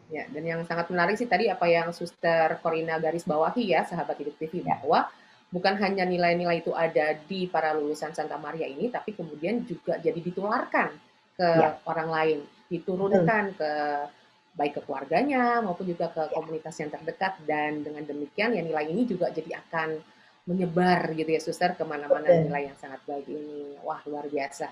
Ya, dan yang sangat menarik sih tadi apa yang Suster Corina garis bawahi ya, sahabat Hidup TV, bahwa bukan hanya nilai-nilai itu ada di para lulusan Santa Maria ini, tapi kemudian juga jadi ditularkan ke orang lain, diturunkan ke baik ke keluarganya maupun juga ke komunitas yang terdekat, dan dengan demikian ya nilai ini juga jadi akan menyebar gitu ya Suster kemana-mana nilai yang sangat baik ini. Wah, luar biasa.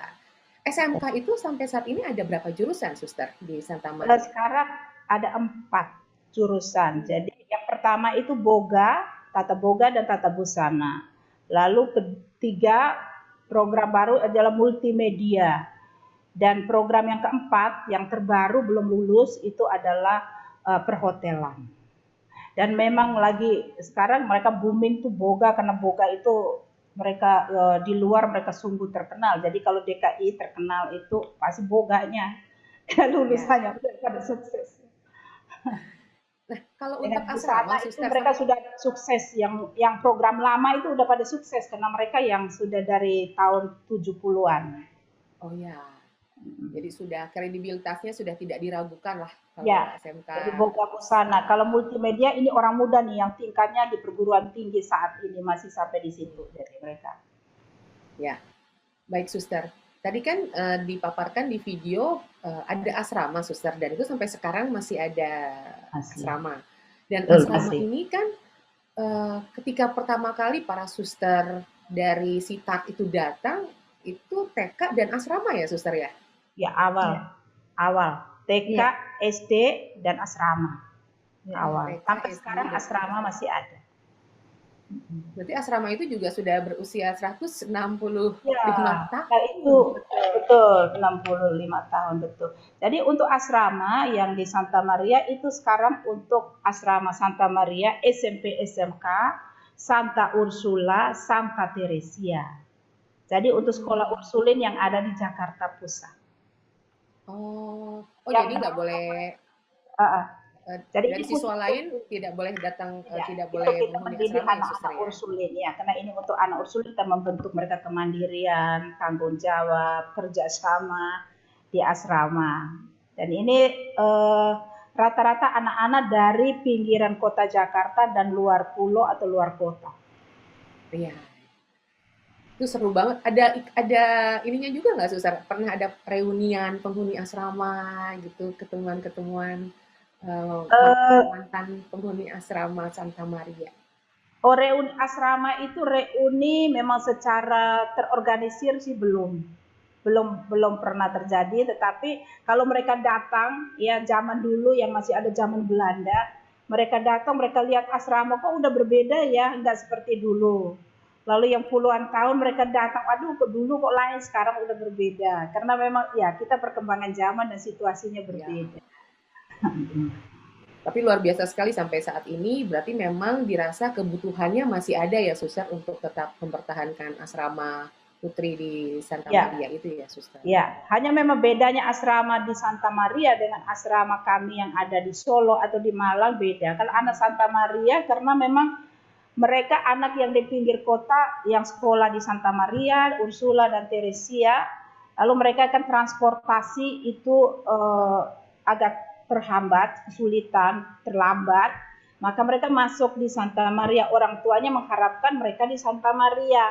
SMK itu sampai saat ini ada berapa jurusan Suster di Santa Maria? Sekarang ada 4 jurusan. Jadi yang pertama itu Boga, Tata Boga dan Tata Busana. Lalu ketiga program baru adalah multimedia. Dan program yang keempat, yang terbaru belum lulus, itu adalah perhotelan. Dan memang lagi sekarang mereka booming tuh Boga, karena Boga itu mereka di luar mereka sungguh terkenal. Jadi kalau DKI terkenal itu pasti Boganya, lulusannya pada sukses. Nah, kalau untuk asrama itu mereka sudah sukses, yang program lama itu udah pada sukses karena mereka yang sudah dari tahun 70-an. Oh ya. Jadi sudah kredibilitasnya sudah tidak diragukan lah kalau SMK. Jadi Boga Busana. Kalau multimedia ini orang muda nih yang tingkatnya di perguruan tinggi saat ini masih sampai di situ dari mereka. Ya, baik Suster. Tadi kan dipaparkan di video ada asrama Suster, dan itu sampai sekarang masih ada asrama. Dan asrama ini kan ketika pertama kali para Suster dari SITAT itu datang, itu TK dan asrama ya Suster ya? Ya awal TK, SD dan asrama awal. Sampai sekarang asrama masih ada. Berarti asrama itu juga sudah berusia 165 tahun. Nah itu betul 65 tahun betul. Jadi untuk asrama yang di Santa Maria itu sekarang untuk asrama Santa Maria SMP SMK Santa Ursula Santa Teresia. Jadi untuk sekolah Ursulin yang ada di Jakarta Pusat. Jadi nggak boleh. Jadi dari siswa lain tidak boleh datang, tidak boleh menghuni asrama anak Ursulin ya, karena ini untuk anak Ursulin kita membentuk mereka kemandirian, tanggung jawab, kerjasama di asrama. Dan ini rata-rata anak-anak dari pinggiran kota Jakarta dan luar pulau atau luar kota. Iya. Itu seru banget. Ada ininya juga nggak Suster? Pernah ada reunian penghuni asrama gitu, ketemuan-ketemuan mantan penghuni asrama Santa Maria? Reuni asrama itu reuni memang secara terorganisir sih belum belum pernah terjadi. Tetapi kalau mereka datang, ya zaman dulu yang masih ada zaman Belanda, mereka datang, mereka lihat asrama kok udah berbeda ya, nggak seperti dulu. Lalu yang puluhan tahun mereka datang, aduh kok dulu kok lain, sekarang udah berbeda. Karena memang ya kita perkembangan zaman dan situasinya berbeda. Tapi luar biasa sekali sampai saat ini, berarti memang dirasa kebutuhannya masih ada ya, Suster, untuk tetap mempertahankan asrama putri di Santa Maria itu ya, Suster? Ya, hanya memang bedanya asrama di Santa Maria dengan asrama kami yang ada di Solo atau di Malang beda. Kalau anak Santa Maria, karena memang mereka anak yang di pinggir kota, yang sekolah di Santa Maria, Ursula dan Teresia, lalu mereka kan transportasi itu agak terhambat, kesulitan, terlambat, maka mereka masuk di Santa Maria. Orang tuanya mengharapkan mereka di Santa Maria,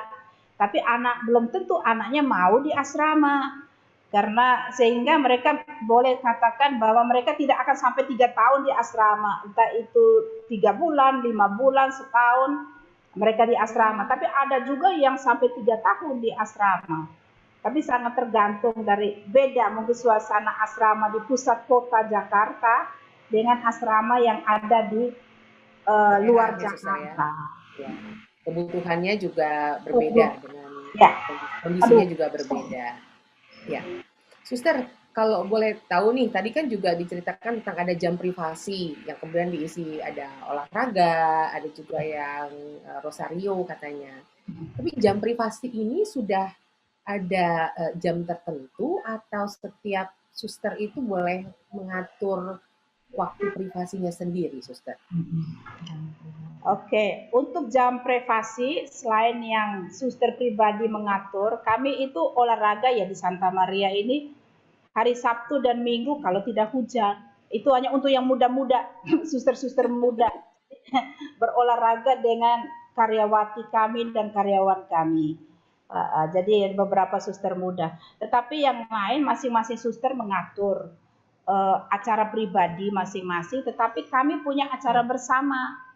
tapi anak belum tentu anaknya mau di asrama, karena sehingga mereka boleh katakan bahwa mereka tidak akan sampai 3 tahun di asrama, entah itu 3 bulan, 5 bulan, setahun mereka di asrama. Tapi ada juga yang sampai 3 tahun di asrama. Tapi sangat tergantung dari beda mungkin suasana asrama di pusat kota Jakarta dengan asrama yang ada di luar Jakarta. Ya. Kebutuhannya juga berbeda dengan kondisinya juga berbeda. Ya, Suster, kalau boleh tahu nih, tadi kan juga diceritakan tentang ada jam privasi yang kemudian diisi ada olahraga, ada juga yang rosario katanya. Tapi jam privasi ini sudah ada jam tertentu atau setiap suster itu boleh mengatur waktu privasinya sendiri, Suster? Oke, untuk jam privasi selain yang suster pribadi mengatur, kami itu olahraga ya di Santa Maria ini hari Sabtu dan Minggu kalau tidak hujan. Itu hanya untuk yang muda-muda, suster-suster muda berolahraga dengan karyawati kami dan karyawan kami. Jadi beberapa suster muda. Tetapi yang lain masing-masing suster mengatur acara pribadi masing-masing. Tetapi kami punya acara bersama.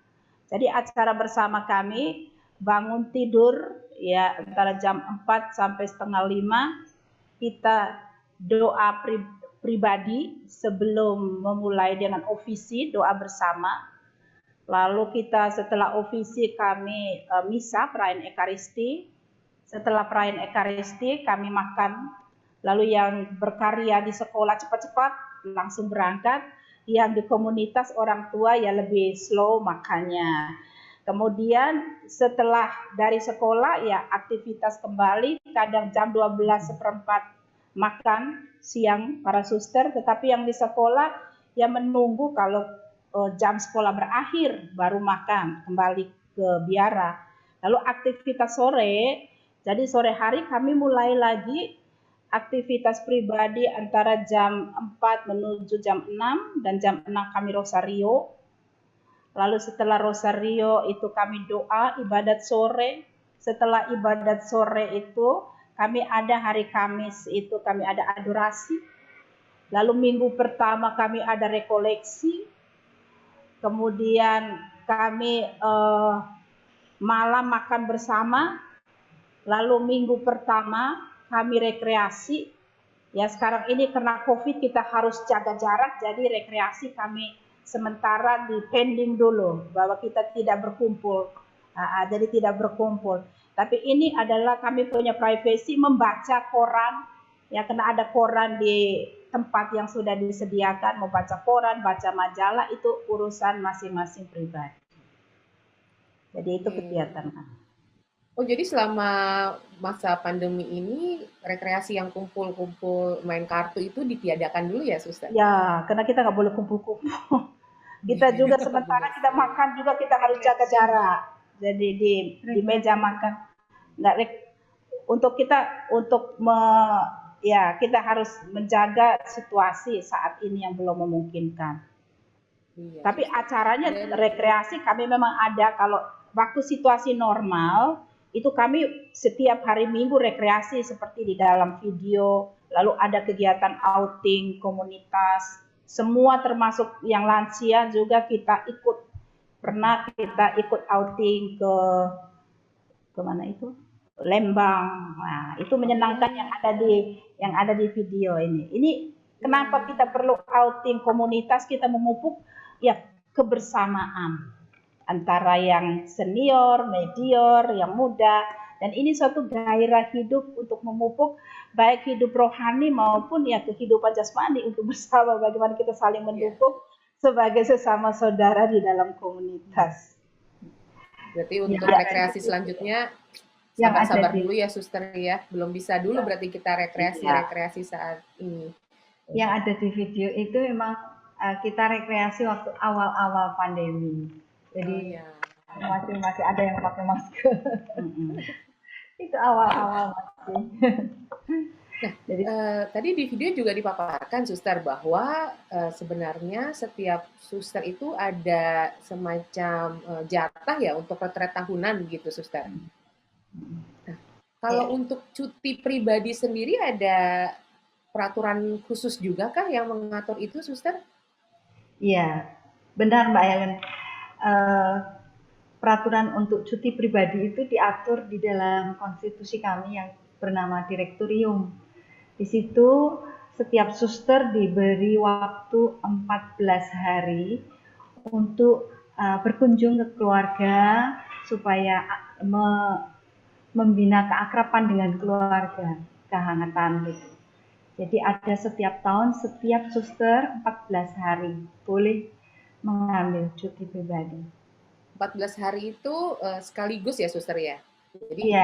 Jadi acara bersama kami bangun tidur ya antara jam 4 sampai setengah 5 kita doa pribadi sebelum memulai dengan ofisi doa bersama. Lalu kita setelah ofisi kami misa perayaan Ekaristi. Setelah perayaan Ekaristi kami makan. Lalu yang berkarya di sekolah cepat-cepat langsung berangkat. Yang di komunitas orang tua ya lebih slow makannya. Kemudian setelah dari sekolah ya aktivitas kembali. Kadang jam 12:15 makan siang para suster. Tetapi yang di sekolah ya menunggu kalau jam sekolah berakhir baru makan kembali ke biara. Lalu aktivitas sore. Jadi sore hari kami mulai lagi aktivitas pribadi antara jam 4 menuju jam 6 dan jam 6 kami rosario. Lalu setelah rosario itu kami doa ibadat sore. Setelah ibadat sore itu kami ada hari Kamis itu kami ada adorasi. Lalu minggu pertama kami ada rekoleksi. Kemudian kami malam makan bersama. Lalu minggu pertama kami rekreasi. Ya sekarang ini karena COVID kita harus jaga jarak, jadi rekreasi kami sementara di pending dulu bahwa kita tidak berkumpul. Jadi tidak berkumpul. Tapi ini adalah kami punya privasi membaca koran. Ya karena ada koran di tempat yang sudah disediakan, membaca koran, baca majalah itu urusan masing-masing pribadi. Jadi itu kegiatan kami. Oh, jadi selama masa pandemi ini rekreasi yang kumpul-kumpul main kartu itu ditiadakan dulu ya, Suster? Ya, karena kita nggak boleh kumpul-kumpul. Kita juga sementara kita makan juga kita harus jaga jarak. Jadi di meja makan untuk kita harus menjaga situasi saat ini yang belum memungkinkan. Iya, tapi acaranya rekreasi kami memang ada kalau waktu situasi normal. Itu kami setiap hari Minggu rekreasi seperti di dalam video, lalu ada kegiatan outing komunitas, semua termasuk yang lansia juga kita ikut. Pernah kita ikut outing ke mana itu? Lembang. Nah, itu menyenangkan yang ada di video ini. Ini kenapa kita perlu outing komunitas, kita memupuk ya kebersamaan antara yang senior, medior, yang muda, dan ini suatu gairah hidup untuk memupuk baik hidup rohani maupun ya kehidupan jasmani untuk bersama bagaimana kita saling mendukung sebagai sesama saudara di dalam komunitas. Berarti untuk rekreasi selanjutnya sabar-sabar dulu ya Suster ya, belum bisa dulu berarti kita rekreasi saat ini. Yang ada di video itu memang kita rekreasi waktu awal-awal pandemi. Jadi masih ada yang pakai masker. Itu awal-awal masih. Nah, jadi, tadi di video juga dipaparkan Suster bahwa sebenarnya setiap Suster itu ada semacam jatah ya untuk retret tahunan gitu Suster. Nah, kalau untuk cuti pribadi sendiri ada peraturan khusus juga kah yang mengatur itu, Suster? Iya, benar Mbak Helen. Peraturan untuk cuti pribadi itu diatur di dalam konstitusi kami yang bernama Direktorium. Di situ setiap suster diberi waktu 14 hari untuk berkunjung ke keluarga supaya membina keakraban dengan keluarga, kehangatan gitu. Jadi ada setiap tahun, setiap suster 14 hari boleh mengambil cuti pribadi. 14 hari itu sekaligus ya suster ya? Jadi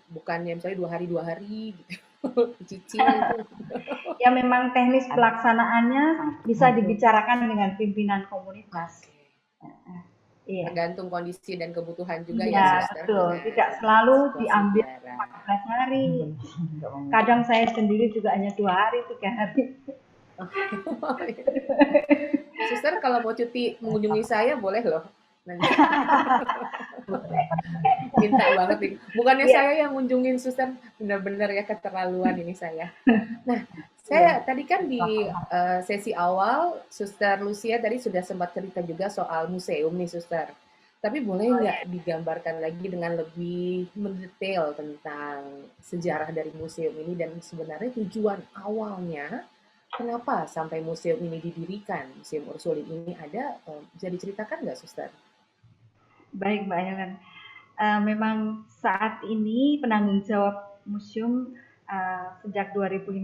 bukannya misalnya 2 hari gitu. Cicil itu. Ya memang teknis pelaksanaannya bisa dibicarakan dengan pimpinan komunitas. Iya. Tergantung kondisi dan kebutuhan juga ya Suster. Betul, tidak selalu diambil 14 hari. Kadang saya sendiri juga hanya 2 hari, 3 hari. Suster kalau mau cuti mengunjungi saya boleh loh. Minta banget nih. Bukannya saya yang ngunjungin Suster, benar-benar ya keterlaluan ini saya. Nah, saya tadi kan di sesi awal, Suster Lucia tadi sudah sempat cerita juga soal museum nih, Suster. Tapi boleh nggak digambarkan lagi dengan lebih mendetail tentang sejarah dari museum ini dan sebenarnya tujuan awalnya kenapa sampai museum ini didirikan? Museum Ursulin ini ada, bisa diceritakan nggak, Suster? Baik, Mbak Helen. Memang saat ini penanggung jawab museum sejak 2015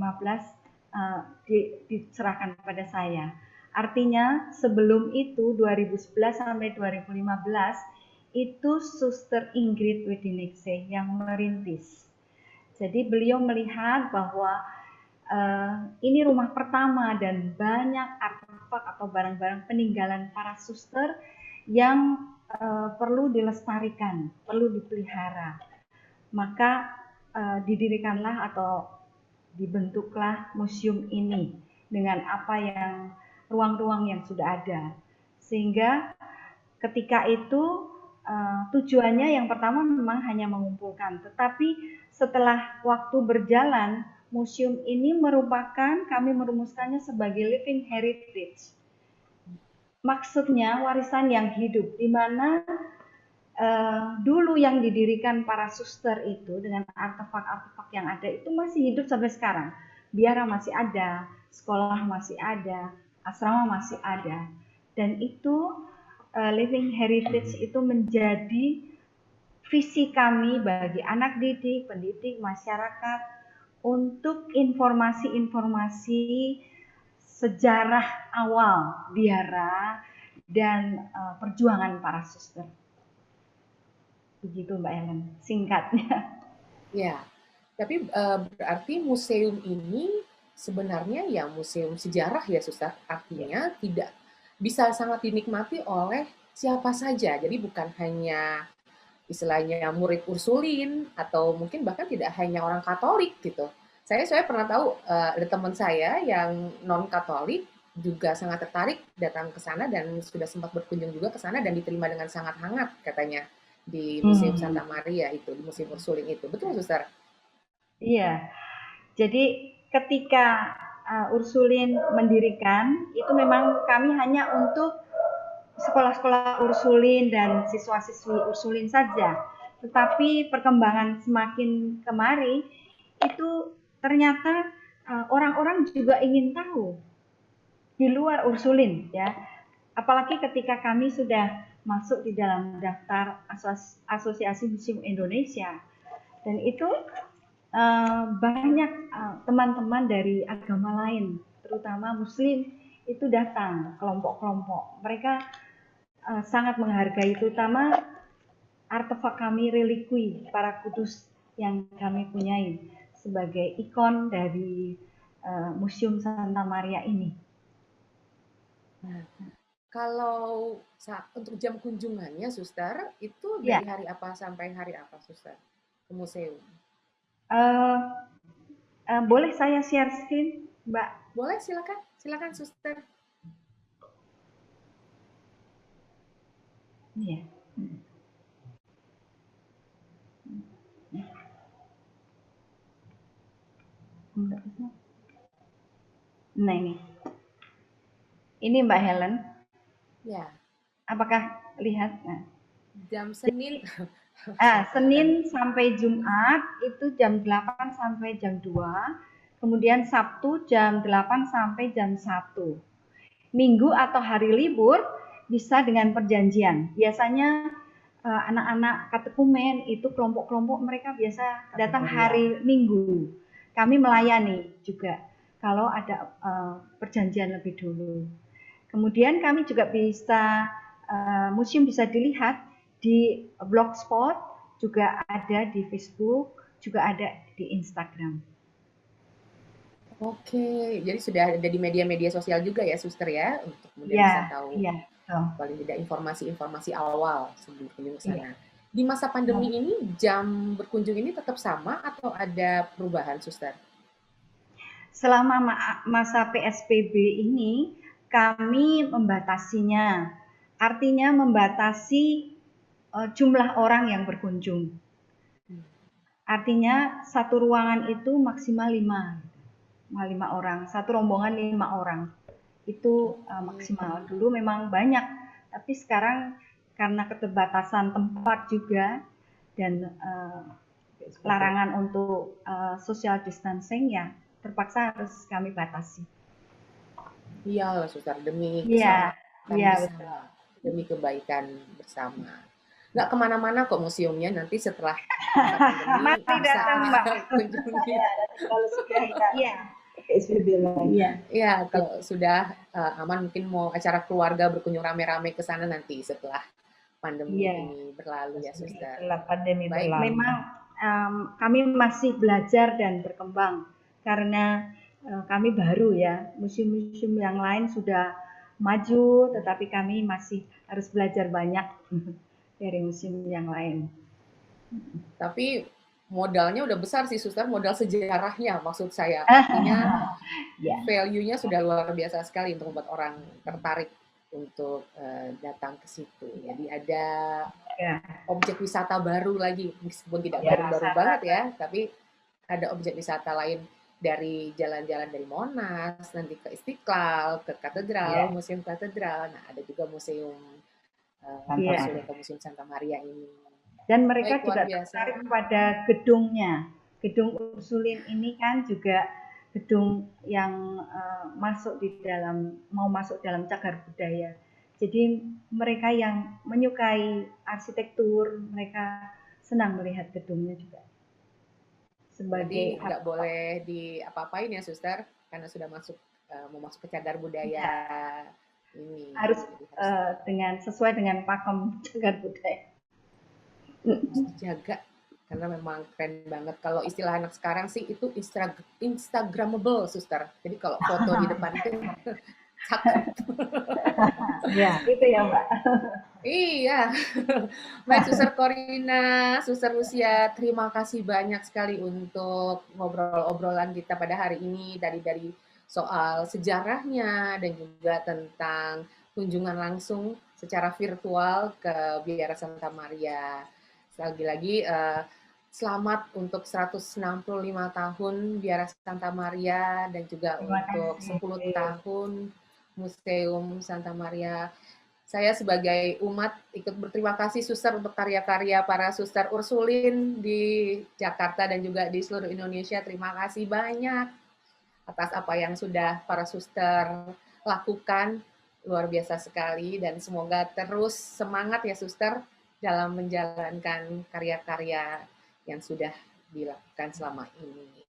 diserahkan kepada saya. Artinya sebelum itu 2011 sampai 2015 itu Suster Ingrid Wedinekse yang merintis. Jadi beliau melihat bahwa ini rumah pertama dan banyak artefak atau barang-barang peninggalan para suster yang perlu dilestarikan, perlu dipelihara. Maka didirikanlah atau dibentuklah museum ini dengan apa yang ruang-ruang yang sudah ada. Sehingga ketika itu tujuannya yang pertama memang hanya mengumpulkan, tetapi setelah waktu berjalan, museum ini kami merumuskannya sebagai living heritage. Maksudnya warisan yang hidup, di mana dulu yang didirikan para suster itu dengan artefak-artefak yang ada itu masih hidup sampai sekarang. Biara masih ada, sekolah masih ada, asrama masih ada. Dan itu living heritage itu menjadi visi kami bagi anak didik, pendidik, masyarakat untuk informasi-informasi sejarah awal biara dan perjuangan para suster. Begitu Mbak Helen, singkatnya. Ya, tapi berarti museum ini sebenarnya ya museum sejarah ya Suster. Artinya tidak bisa sangat dinikmati oleh siapa saja. Jadi bukan hanya istilahnya murid Ursulin atau mungkin bahkan tidak hanya orang Katolik gitu. Saya pernah tahu ada teman saya yang non-Katolik juga sangat tertarik datang ke sana dan sudah sempat berkunjung juga ke sana dan diterima dengan sangat hangat katanya di Museum Santa Maria itu, di Museum Ursulin itu. Betul, Suster? Iya. Jadi ketika Ursulin mendirikan, itu memang kami hanya untuk sekolah-sekolah Ursulin dan siswa-siswi Ursulin saja. tetapi perkembangan semakin kemari itu ternyata orang-orang juga ingin tahu di luar Ursulin ya. Apalagi ketika kami sudah masuk di dalam daftar Asosiasi Museum Indonesia, dan itu banyak teman-teman dari agama lain, terutama Muslim, itu datang kelompok-kelompok. Mereka sangat menghargai, terutama artefak kami, relikwi para kudus yang kami punyai sebagai ikon dari Museum Santa Maria ini. Nah, kalau untuk jam kunjungannya, Suster, itu dari hari apa sampai hari apa, Suster, ke museum? Boleh saya share screen, Mbak? Boleh, silakan, silakan, Suster. Iya. Nah ini Mbak Helen. Ya. Apakah lihat? Nah. Jam Senin. Senin sampai Jumat itu jam 8 sampai jam 2. Kemudian Sabtu jam 8 sampai jam 1. Minggu atau hari libur bisa dengan perjanjian. Biasanya anak-anak katekumen itu kelompok-kelompok mereka biasa datang hari Minggu. Kami melayani juga kalau ada perjanjian lebih dulu. Kemudian kami juga bisa museum bisa dilihat di Blogspot, juga ada di Facebook, juga ada di Instagram. Oke, jadi sudah ada di media-media sosial juga ya, Suster ya, untuk kemudian bisa tahu paling tidak informasi-informasi awal sebelum kunjung ke sana. Di masa pandemi ini, jam berkunjung ini tetap sama atau ada perubahan, Suster? Selama masa PSBB ini, kami membatasinya. Artinya membatasi jumlah orang yang berkunjung. Artinya satu ruangan itu maksimal 5 orang, satu rombongan 5 orang. Itu maksimal. Dulu memang banyak, tapi sekarang karena keterbatasan tempat juga dan larangan untuk social distancing ya, terpaksa harus kami batasi. Iya, Suster, demi betul. Demi kebaikan bersama. Nggak kemana-mana kok museumnya, nanti setelah pandemi bisa kunjungi. Kalau sudah PSBB lagi. Iya, kalau sudah aman mungkin mau acara keluarga berkunjung rame-rame ke sana nanti setelah pandemi ini berlalu ya, Suster. Setelah pandemi berlalu. Memang kami masih belajar dan berkembang karena kami baru ya. Museum-museum yang lain sudah maju, tetapi kami masih harus belajar banyak dari museum yang lain. Tapi modalnya udah besar sih, Suster, modal sejarahnya maksud saya. Artinya value-nya sudah luar biasa sekali untuk membuat orang tertarik untuk datang ke situ. Jadi ada objek wisata baru lagi, meskipun tidak baru-baru banget ya, tapi ada objek wisata lain dari jalan-jalan dari Monas, nanti ke Istiqlal, ke Katedral, Museum Katedral. Nah, ada juga Museum Museum Santa Maria ini. Dan mereka juga tertarik pada gedungnya. Gedung Ursulin ini kan juga gedung yang masuk dalam cagar budaya. Jadi mereka yang menyukai arsitektur, mereka senang melihat gedungnya juga. Jadi nggak boleh diapa-apain ya, Suster, karena sudah mau masuk ke cagar budaya ini. Harus sesuai dengan pakem cagar budaya. Dijaga, karena memang keren banget. Kalau istilah anak sekarang sih itu Instagramable, Suster. Jadi kalau foto di depan itu cakep. Ya, itu ya, Mbak. Iya. Baik, Suster Corina, Suster Lucia, terima kasih banyak sekali untuk ngobrol-obrolan kita pada hari ini, dari soal sejarahnya dan juga tentang kunjungan langsung secara virtual ke Biara Santa Maria. Lagi-lagi selamat untuk 165 tahun Biara Santa Maria dan juga untuk 10 tahun Museum Santa Maria. Saya sebagai umat ikut berterima kasih suster untuk karya-karya para suster Ursulin di Jakarta dan juga di seluruh Indonesia. Terima kasih banyak atas apa yang sudah para suster lakukan. Luar biasa sekali dan semoga terus semangat ya suster dalam menjalankan karya-karya yang sudah dilakukan selama ini.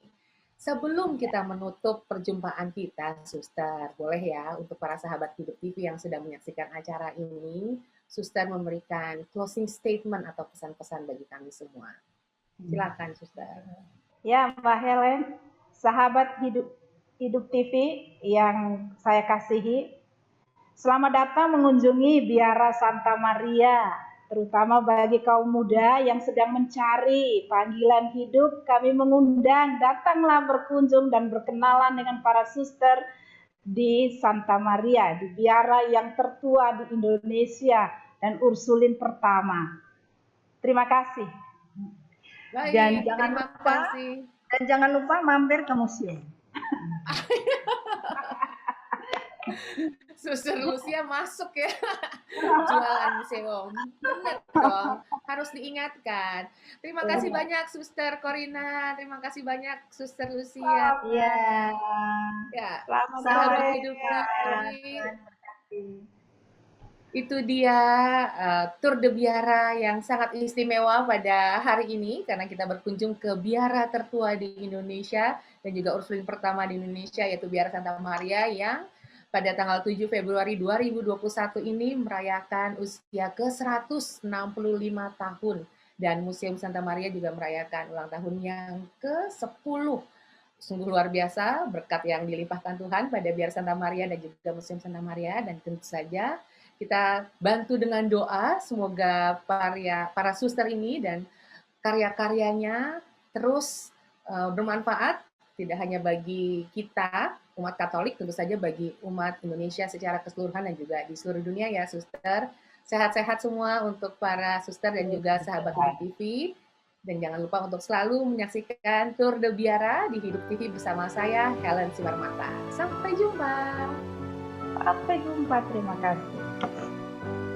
Sebelum kita menutup perjumpaan kita, Suster, boleh ya untuk para sahabat Hidup TV yang sedang menyaksikan acara ini, Suster memberikan closing statement atau pesan-pesan bagi kami semua. Silakan, Suster. Ya, Mbak Helen, sahabat Hidup TV yang saya kasihi, selamat datang mengunjungi Biara Santa Maria, terutama bagi kaum muda yang sedang mencari panggilan hidup. Kami mengundang, datanglah berkunjung dan berkenalan dengan para suster di Santa Maria, di biara yang tertua di Indonesia dan Ursulin pertama. Terima kasih. Baik, Dan jangan lupa mampir ke museum. Suster Lucia masuk ya jualan museum. Benar dong, harus diingatkan. Terima kasih banyak Suster Corina, terima kasih banyak Suster Lucia. Iya. Ya, Sahabat Hidup TV. Itu dia Tour de Biara yang sangat istimewa pada hari ini karena kita berkunjung ke biara tertua di Indonesia dan juga Ursulin pertama di Indonesia yaitu Biara Santa Maria yang pada tanggal 7 Februari 2021 ini merayakan usia ke-165 tahun dan Museum Santa Maria juga merayakan ulang tahun yang ke-10. Sungguh luar biasa berkat yang dilimpahkan Tuhan pada Biara Santa Maria dan juga Museum Santa Maria dan tentu saja kita bantu dengan doa semoga para suster ini dan karya-karyanya terus bermanfaat tidak hanya bagi kita umat Katolik, tentu saja bagi umat Indonesia secara keseluruhan dan juga di seluruh dunia ya suster. Sehat-sehat semua untuk para suster dan juga sahabat Hidup TV. Dan jangan lupa untuk selalu menyaksikan Tour de Biara di Hidup TV bersama saya, Helen Simarmata. Sampai jumpa. Sampai jumpa, terima kasih.